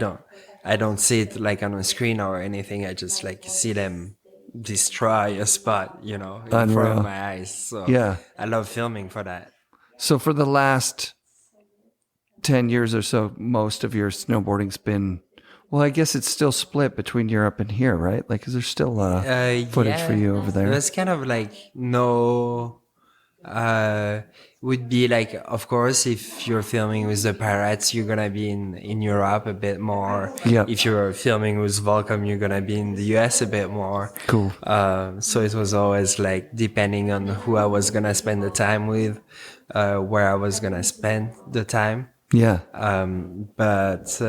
don't see it like on a screen or anything. I just like see them destroy a spot, you know, in front Unreal. of my eyes. So Yeah. I love filming for that. So for the last 10 years or so, most of your snowboarding's been, well, I guess it's still split between Europe and here, right? Like, is there still a lot of footage for you over there? There's kind of like no, would be like, of course, if you're filming with the Pirates, you're gonna be in Europe a bit more. Yep. If you're filming with Volcom, you're gonna be in the US a bit more. Cool. So it was always like depending on who I was gonna spend the time with, where I was gonna spend the time. Yeah. But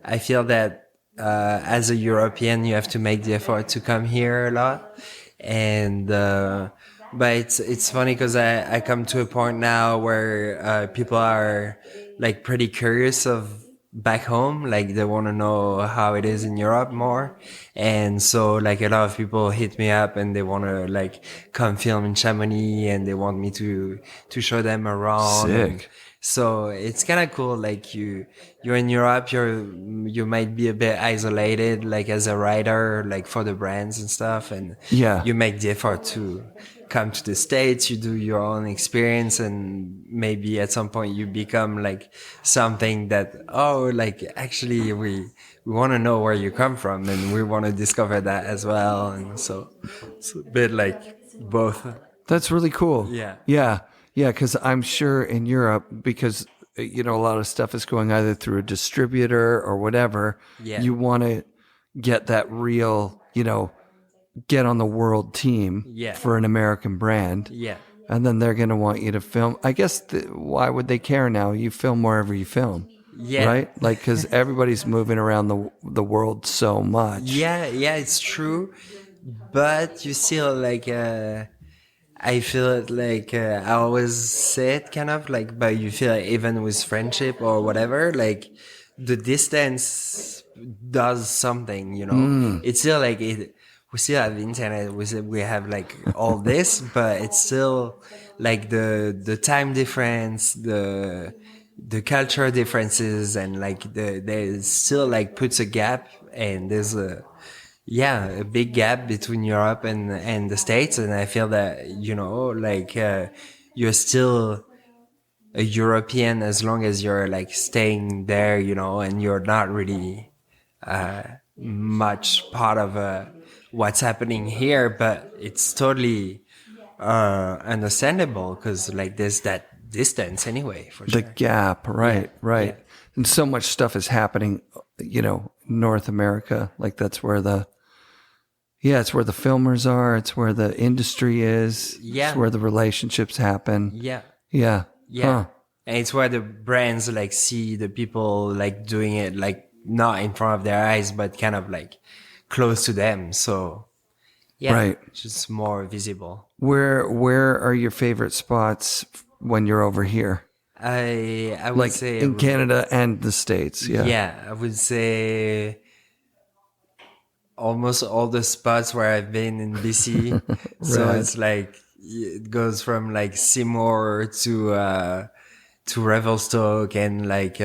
I feel that as a European, you have to make the effort to come here a lot. And but it's funny because I come to a point now where people are like pretty curious of back home, like they want to know how it is in Europe more. And so like a lot of people hit me up and they want to like come film in Chamonix, and they want me to show them around. Sick. So it's kind of cool. Like you're in Europe, you might be a bit isolated, like as a rider, like for the brands and stuff. And Yeah. you make the effort to come to the States, you do your own experience, and maybe at some point you become like something that, oh, like actually we want to know where you come from, and we want to discover that as well. And so it's a bit like both. That's really cool. Yeah. Yeah. Yeah. Because I'm sure in Europe, because, you know, a lot of stuff is going either through a distributor or whatever. Yeah. You want to get that real, you know, get on the world team Yeah. for an American brand. Yeah. And then they're going to want you to film. I guess, why would they care now? You film wherever you film. Yeah. Right? Like, because everybody's moving around the world so much. Yeah, it's true. But you still like, I feel it like, I always say it kind of like, but you feel like even with friendship or whatever, like the distance does something, you know? It's still like, we still have the internet, we have like all this, but it's still like the time difference, the culture differences, and like there's still like puts a gap, and there's a big gap between Europe and the States. And I feel that, you know, like you're still a European as long as you're like staying there, you know, and you're not really much part of what's happening here. But it's totally understandable because like there's that distance anyway, for The sure. gap, right, Yeah, right. yeah. And so much stuff is happening, you know, North America. Like that's where it's where the filmers are. It's where the industry is. Yeah. It's where the relationships happen. Yeah. Yeah. Yeah. Huh. And it's where the brands like see the people like doing it, like not in front of their eyes, but kind of like close to them. So yeah, Right. it's just more visible. Where are your favorite spots when you're over here? I would Like say in Canada and the States. Yeah. yeah, I would say almost all the spots where I've been in BC. So Right. it's like it goes from like Seymour to Revelstoke, and like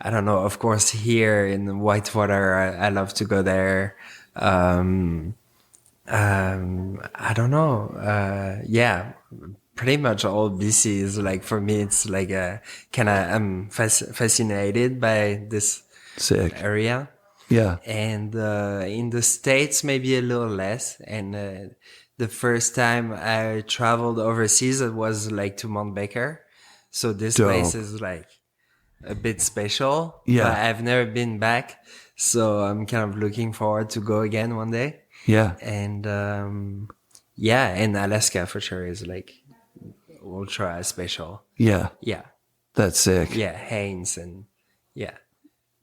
I don't know. Of course, here in Whitewater, I love to go there. I don't know. Yeah, pretty much all BC is like, for me, it's like a kind of, I'm fascinated by this Sick. area. Yeah. And in the States, maybe a little less. And the first time I traveled overseas, it was like to Mount Baker. So this Dope. place is like a bit special. Yeah. But I've never been back. So I'm kind of looking forward to go again one day. Yeah. And yeah, and Alaska for sure is like ultra special. Yeah. Yeah. That's sick. Yeah. Haines and yeah,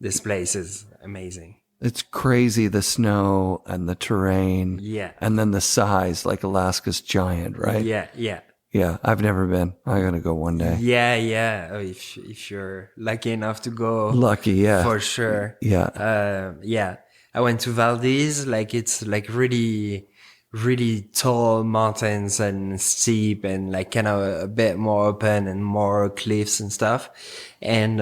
this place is amazing. It's crazy, the snow and the terrain. Yeah. And then the size, like Alaska's giant, right? Yeah. Yeah. Yeah. I've never been. I'm going to go one day. Yeah, yeah. Oh, if you're lucky enough to go, Lucky, yeah. for sure. Yeah. Yeah. I went to Valdez. Like it's like really, really tall mountains and steep and like kind of a bit more open and more cliffs and stuff. And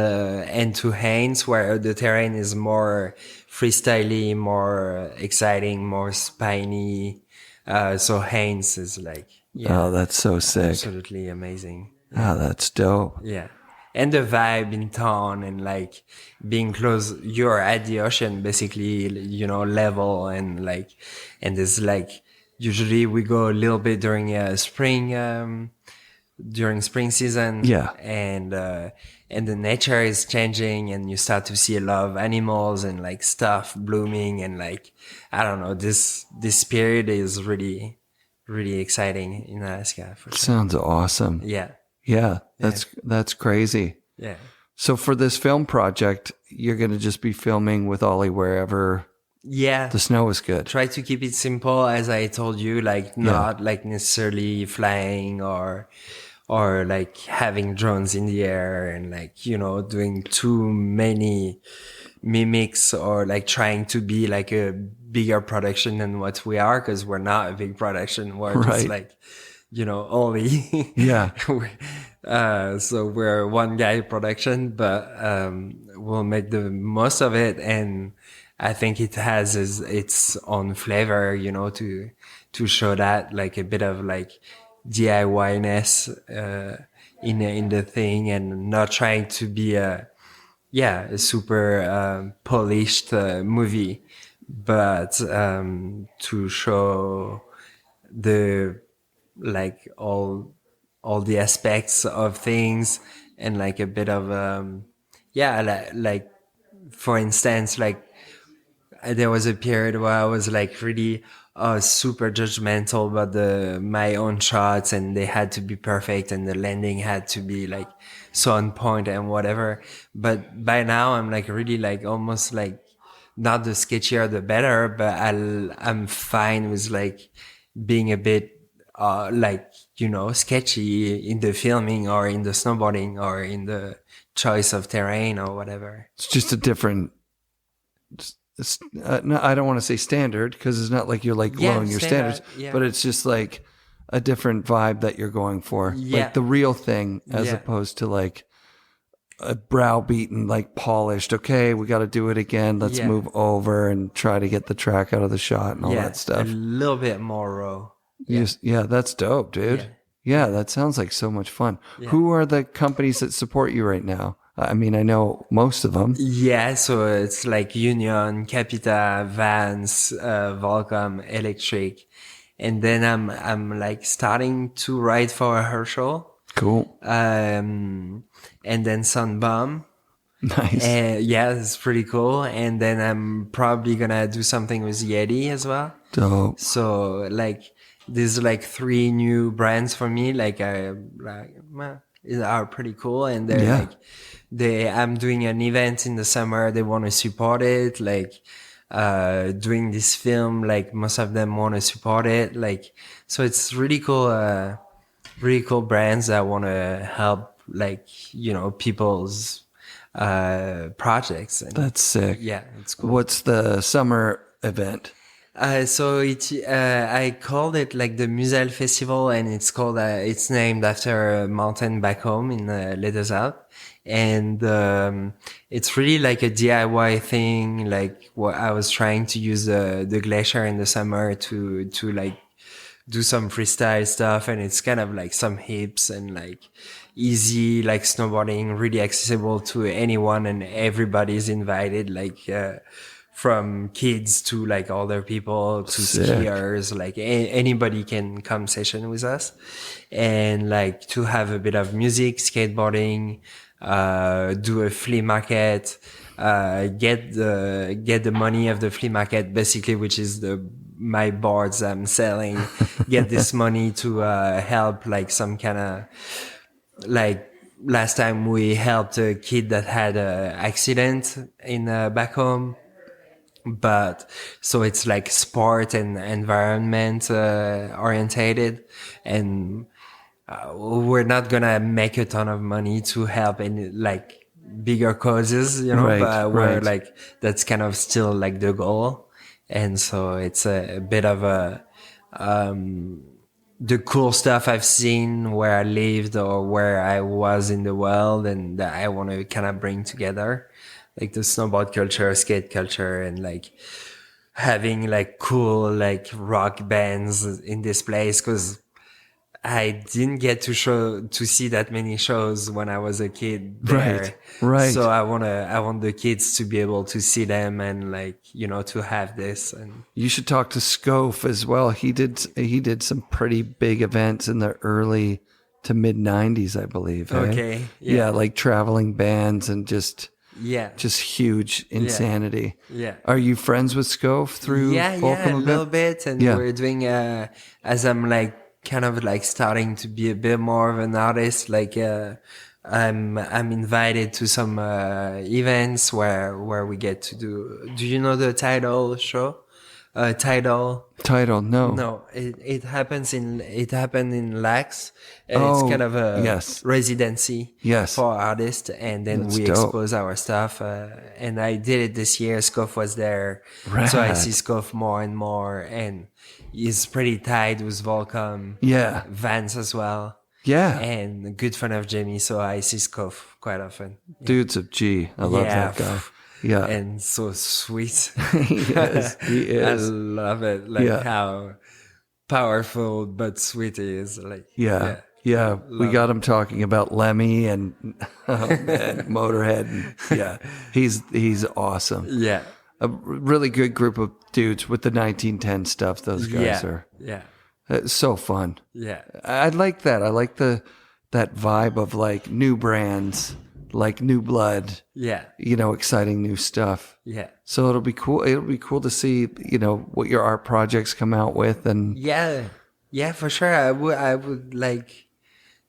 to Haines, where the terrain is more freestyly, more exciting, more spiny. So Haines is like, yeah. Oh, that's so sick. Absolutely amazing. Oh, that's dope. Yeah. And the vibe in town and like being close, you're at the ocean, basically, you know, level and like, and there's like, usually we go a little bit during spring season. Yeah. And the nature is changing and you start to see a lot of animals and like stuff blooming and like, I don't know, this period is really, really exciting in Alaska. For sure. Sounds awesome. Yeah. Yeah. That's crazy. Yeah. So for this film project, you're going to just be filming with Ollie wherever Yeah. the snow is good. Try to keep it simple, as I told you, like not like necessarily flying or like having drones in the air and like, you know, doing too many mimics or like trying to be like a bigger production than what we are, because we're not a big production. We're just like, you know, only. Yeah. So we're one guy production, but we'll make the most of it. And I think it has its own flavor, you know, to show that like a bit of like DIY-ness in the thing, and not trying to be a super polished movie, but to show the like all the aspects of things, and like a bit of like for instance, like there was a period where I was like really super judgmental about my own shots, and they had to be perfect and the landing had to be like so on point and whatever. But by now I'm like really like almost like not the sketchier the better, but I'm fine with like being a bit like, you know, sketchy in the filming or in the snowboarding or in the choice of terrain or whatever. It's just a different, no, I don't want to say standard, because it's not like you're like lowering your standards, but it's just like a different vibe that you're going for. Yeah. Like the real thing, as opposed to like a browbeaten, like polished, okay, we got to do it again. Let's move over and try to get the track out of the shot and all that stuff. A little bit more raw. Yeah, that's dope, dude. Yeah, that sounds like so much fun. Who are the companies that support you right now? I mean, I know most of them. Yeah, so it's like Union, Capita, Vans, Volcom, Electric. And then I'm like starting to write for a Herschel. Cool. And then Sunbum. Nice. Yeah, it's pretty cool. And then I'm probably gonna do something with Yeti as well. Dope. So like there's like 3 new brands for me, like are pretty cool, and they're I'm doing an event in the summer. They want to support it, like doing this film, like most of them want to support it, like, so it's really cool brands that want to help, like, you know, people's projects. And that's sick. yeah, it's cool. What's the summer event? I called it like the Musel Festival, and it's named after a mountain back home in Les Deux Alpes. And it's really like a DIY thing. Like what I was trying to use the glacier in the summer to like do some freestyle stuff, and it's kind of like some hips and like easy like snowboarding, really accessible to anyone, and everybody's invited, like from kids to like older people to Sick. skiers, like anybody can come session with us, and like to have a bit of music, skateboarding, do a flea market, get the money of the flea market, basically, which is my boards I'm selling, get this money to help like some kind of, like last time we helped a kid that had a accident in back home. But so it's like sport and environment orientated, and we're not gonna make a ton of money to help any like bigger causes, you know, but we're like, that's kind of still like the goal. And so it's a bit of a the cool stuff I've seen where I lived or where I was in the world, and that I want to kind of bring together, like the snowboard culture, skate culture, and like having like cool like rock bands in this place, because I didn't get to see that many shows when I was a kid there. Right. So I want the kids to be able to see them, and like, you know, to have this. And You should talk to Scof as well. He did some pretty big events in the early to mid 90s, I believe. Okay. Yeah, like traveling bands and just huge insanity. Yeah. Are you friends with Scof through Volcom a little bit, and we're doing as I'm like kind of like starting to be a bit more of an artist, like I'm invited to some events where we get to do you know the Tidal show? Tidal, no, it happened in Lax, and it's kind of a residency for artists, and then we expose our stuff, and I did it this year. Scof was there, so I see Scof more and more, and he's pretty tight with Volcom, Vance as well, and a good friend of Jamie, so I see Scof quite often. Dude's a G. I love that guy. Yeah. And so sweet. He is. I love it. Like how powerful but sweet he is. Like, we got him talking about Lemmy and Motorhead. And, he's awesome. Yeah. A really good group of dudes with the 1910 stuff. Those guys are. Yeah. It's so fun. Yeah. I like that. I like that vibe of like new brands, like new blood, you know, exciting new stuff. Yeah. So it'll be cool. It'll be cool to see, you know, what your art projects come out with. And yeah, for sure. I would like,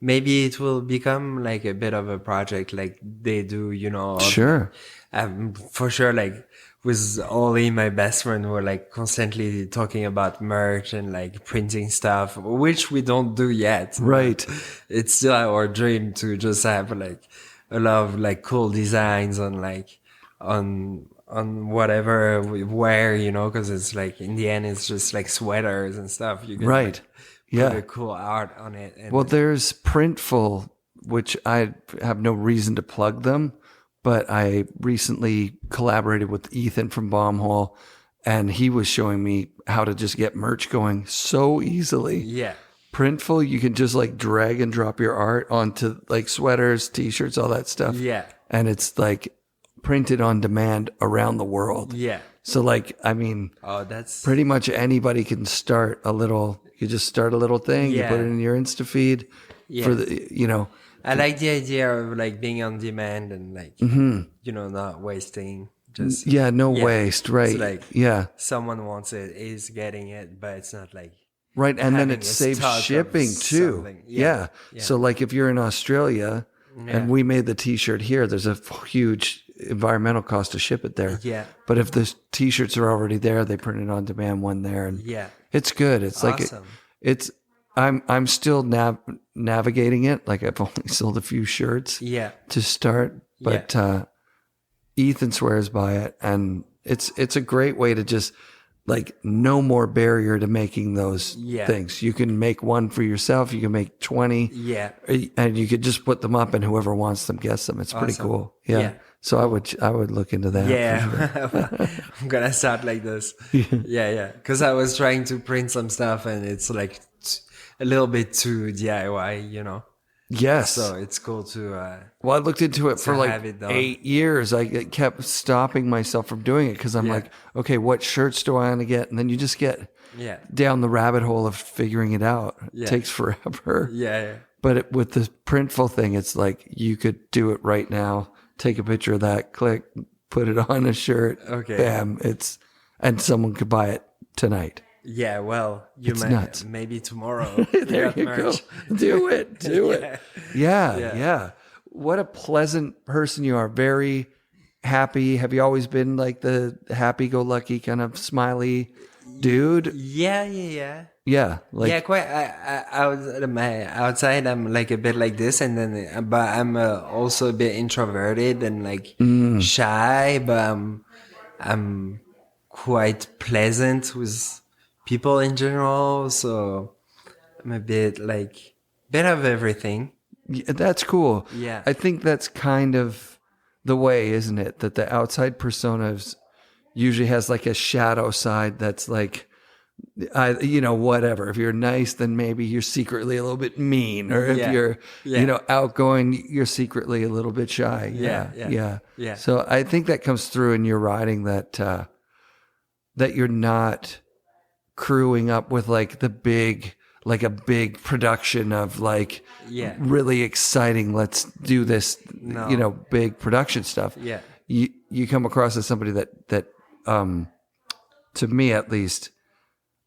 maybe it will become like a bit of a project like they do, you know. Sure. For sure, like with Ollie, my best friend, we're like constantly talking about merch and like printing stuff, which we don't do yet. Right. It's still our dream to just have like a lot of like cool designs on like on whatever we wear, you know, because it's like in the end it's just like sweaters and stuff. You can like, put a cool art on it. And well, there's Printful, which I have no reason to plug them, but I recently collaborated with Ethan from Bombhole, and he was showing me how to just get merch going so easily. Yeah. Printful, you can just like drag and drop your art onto like sweaters, t-shirts, all that stuff. Yeah. And it's like printed on demand around the world. Yeah. So like, I mean, that's pretty much anybody can start a little, you just start a little thing, you put it in your Insta feed for the, you know. I like the idea of like being on demand and like, you know, not wasting. Just no waste, right? It's like someone wants it, is getting it, but it's not like right, and then it saves shipping too. Yeah. So like if you're in Australia and we made the t-shirt here, there's a huge environmental cost to ship it there. Yeah. But if the t-shirts are already there, they print it on demand one there, and it's good. It's awesome. Like I'm still navigating it. Like I've only sold a few shirts to start, but Ethan swears by it, and it's a great way to just like no more barrier to making those Yeah. things. You can make one for yourself. You can make 20. Yeah. And you could just put them up, and whoever wants them gets them. It's pretty Awesome. cool. Yeah. Yeah. So I would look into that. For sure. Yeah, I'm gonna start like this. Yeah. Because I was trying to print some stuff, and it's like a little bit too DIY, you know. Yes. So it's cool to. Well, I looked into it for like have it done. 8 years. I kept stopping myself from doing it because I'm Yeah. like, okay, what shirts do I want to get? And then you just get Yeah. down the rabbit hole of figuring it out. Yeah. It takes forever. Yeah. But with the printful thing, it's like you could do it right now. Take a picture of that, click, put it on a shirt. Okay. Bam. And someone could buy it tonight. Yeah. Well, you It's might nuts. maybe tomorrow. There you go. Do it. Do Yeah. it. Yeah. What a pleasant person you are. Very happy. Have you always been like the happy-go-lucky kind of smiley dude? Yeah. Yeah. Like, Yeah, quite. Outside, I'm like a bit like this, and then, but I'm also a bit introverted and like shy. But I'm quite pleasant with people in general. So I'm a bit of everything. yeah, that's cool. Yeah. I think that's kind of the way, isn't it? That the outside personas usually has like a shadow side that's like, whatever. If you're nice, then maybe you're secretly a little bit mean, or if Yeah. you're, Yeah. outgoing, you're secretly a little bit shy. Yeah. Yeah. So I think that comes through in your writing that you're not crewing up with like a big production of like Yeah. really exciting. Let's do this, No. big production stuff. Yeah. You come across as somebody that to me at least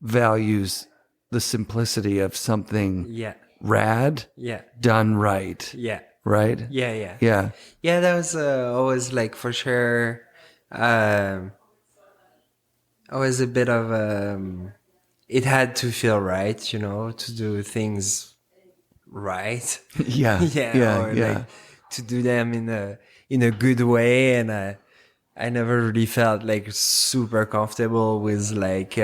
values the simplicity of something Yeah. rad Yeah. done right. Yeah. Right? Yeah. Yeah. Yeah, that was always like for sure. Always a bit of it had to feel right, to do things right. Yeah. Or like to do them in a good way, and I never really felt like super comfortable with like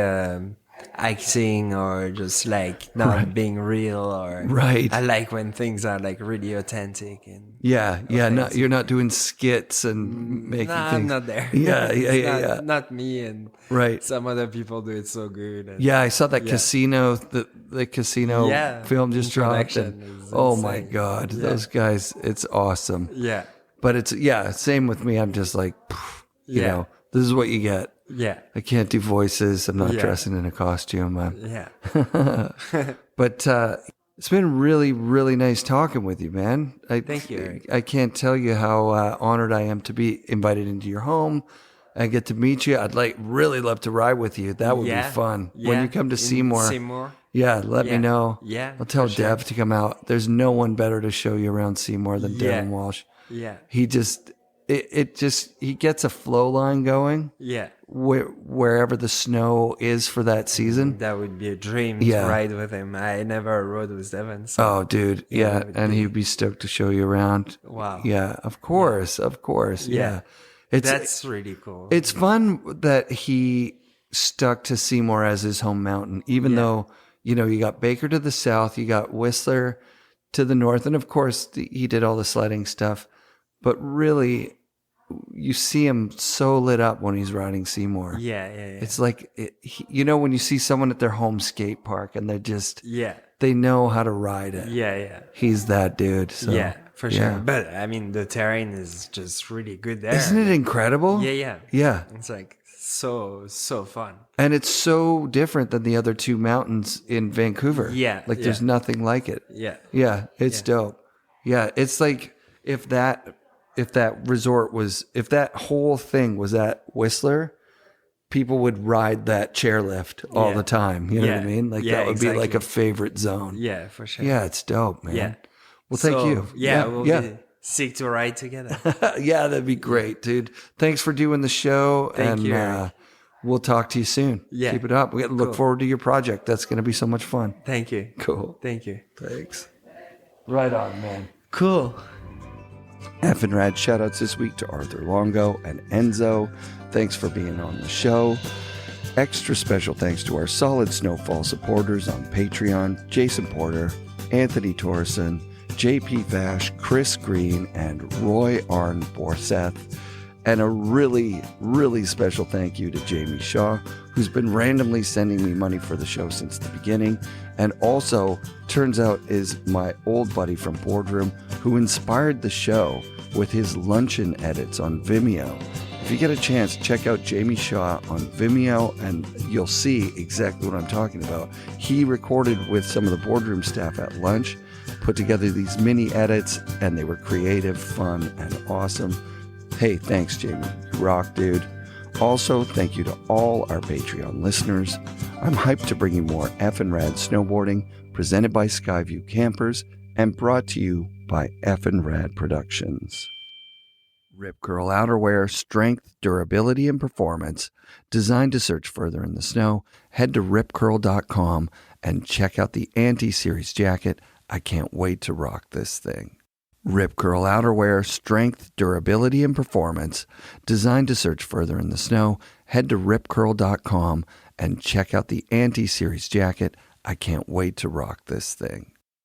acting or just like not being real, or Right. I like when things are like really authentic and Yeah. You're not doing skits and making nah, things. I'm not there. Yeah. It's not me, and Right. some other people do it so good. And Yeah, I saw that casino, the casino film just dropped. Introduction And, is oh my insane. God, Yeah. those guys, it's awesome. Yeah. But it's, same with me. I'm just like, Yeah. this is what you get. Yeah. I can't do voices. I'm not Yeah. dressing in a costume. Yeah. But it's been really, really nice talking with you, man. Thank you, Eric. I can't tell you how honored I am to be invited into your home and get to meet you. I'd really love to ride with you. That would be fun. When Yeah. you come to In Seymour. Seymour. Let me Yeah. know. Yeah, I'll tell for sure. Dev to come out. There's no one better to show you around Seymour than Yeah. Devin Walsh. Yeah. He just, he gets a flow line going Yeah. wherever the snow is for that season. That would be a dream Yeah. to ride with him. I never rode with Devin. So. Oh, dude. Yeah. that would And be- he'd be stoked to show you around. Wow. Yeah. Of course. Yeah. That's really cool. It's fun that he stuck to Seymour as his home mountain, even though, you got Baker to the south, you got Whistler to the north. And of course, he did all the sledding stuff. But really, you see him so lit up when he's riding Seymour. Yeah. It's like, when you see someone at their home skate park and Yeah. they know how to ride it. Yeah. He's that dude. So, Yeah, for sure. yeah. But I mean, the terrain is just really good there. Isn't it incredible? Yeah. Yeah. It's like so fun. And it's so different than the other two mountains in Vancouver. Yeah, Like there's nothing like it. Yeah. Yeah. It's dope. Yeah. It's like if that whole thing was at Whistler, people would ride that chairlift all Yeah. the time. You know what I Yeah. mean? Like Yeah, that would be like exactly. a favorite zone. Yeah, for sure. Yeah. It's dope, man. Yeah. Well, thank So, you. Yeah, we'll be sick to ride together. Yeah, that'd be great, dude. Thanks for doing the show. Thank you, Eric. We'll talk to you soon. Yeah. Keep it up. We look forward to your project. That's going to be so much fun. Thank you. Cool. Thank you. Thanks. Right on, man. Cool. FNRad shoutouts this week to Arthur Longo and Enzo. Thanks for being on the show. Extra special thanks to our solid snowfall supporters on Patreon, Jason Porter, Anthony Torson, JP Vash, Chris Green, and Roy Arn Borseth. And a really, really special thank you to Jamie Shaw, who's been randomly sending me money for the show since the beginning, and also turns out is my old buddy from Boardroom, who inspired the show with his luncheon edits on Vimeo. If you get a chance, check out Jamie Shaw on Vimeo, and you'll see exactly what I'm talking about. He recorded with some of the Boardroom staff at lunch, put together these mini edits, and they were creative, fun, and awesome. Hey, thanks, Jamie. You rock, dude. Also, thank you to all our Patreon listeners. I'm hyped to bring you more FNRad snowboarding, presented by Skyview Campers, and brought to you by FNRad Productions. Ripcurl Outerwear, strength, durability, and performance. Designed to search further in the snow, head to ripcurl.com and check out the Anti-Series jacket. I can't wait to rock this thing. Ripcurl Outerwear, strength, durability, and performance. Designed to search further in the snow, head to ripcurl.com and check out the Anti-Series jacket. I can't wait to rock this thing.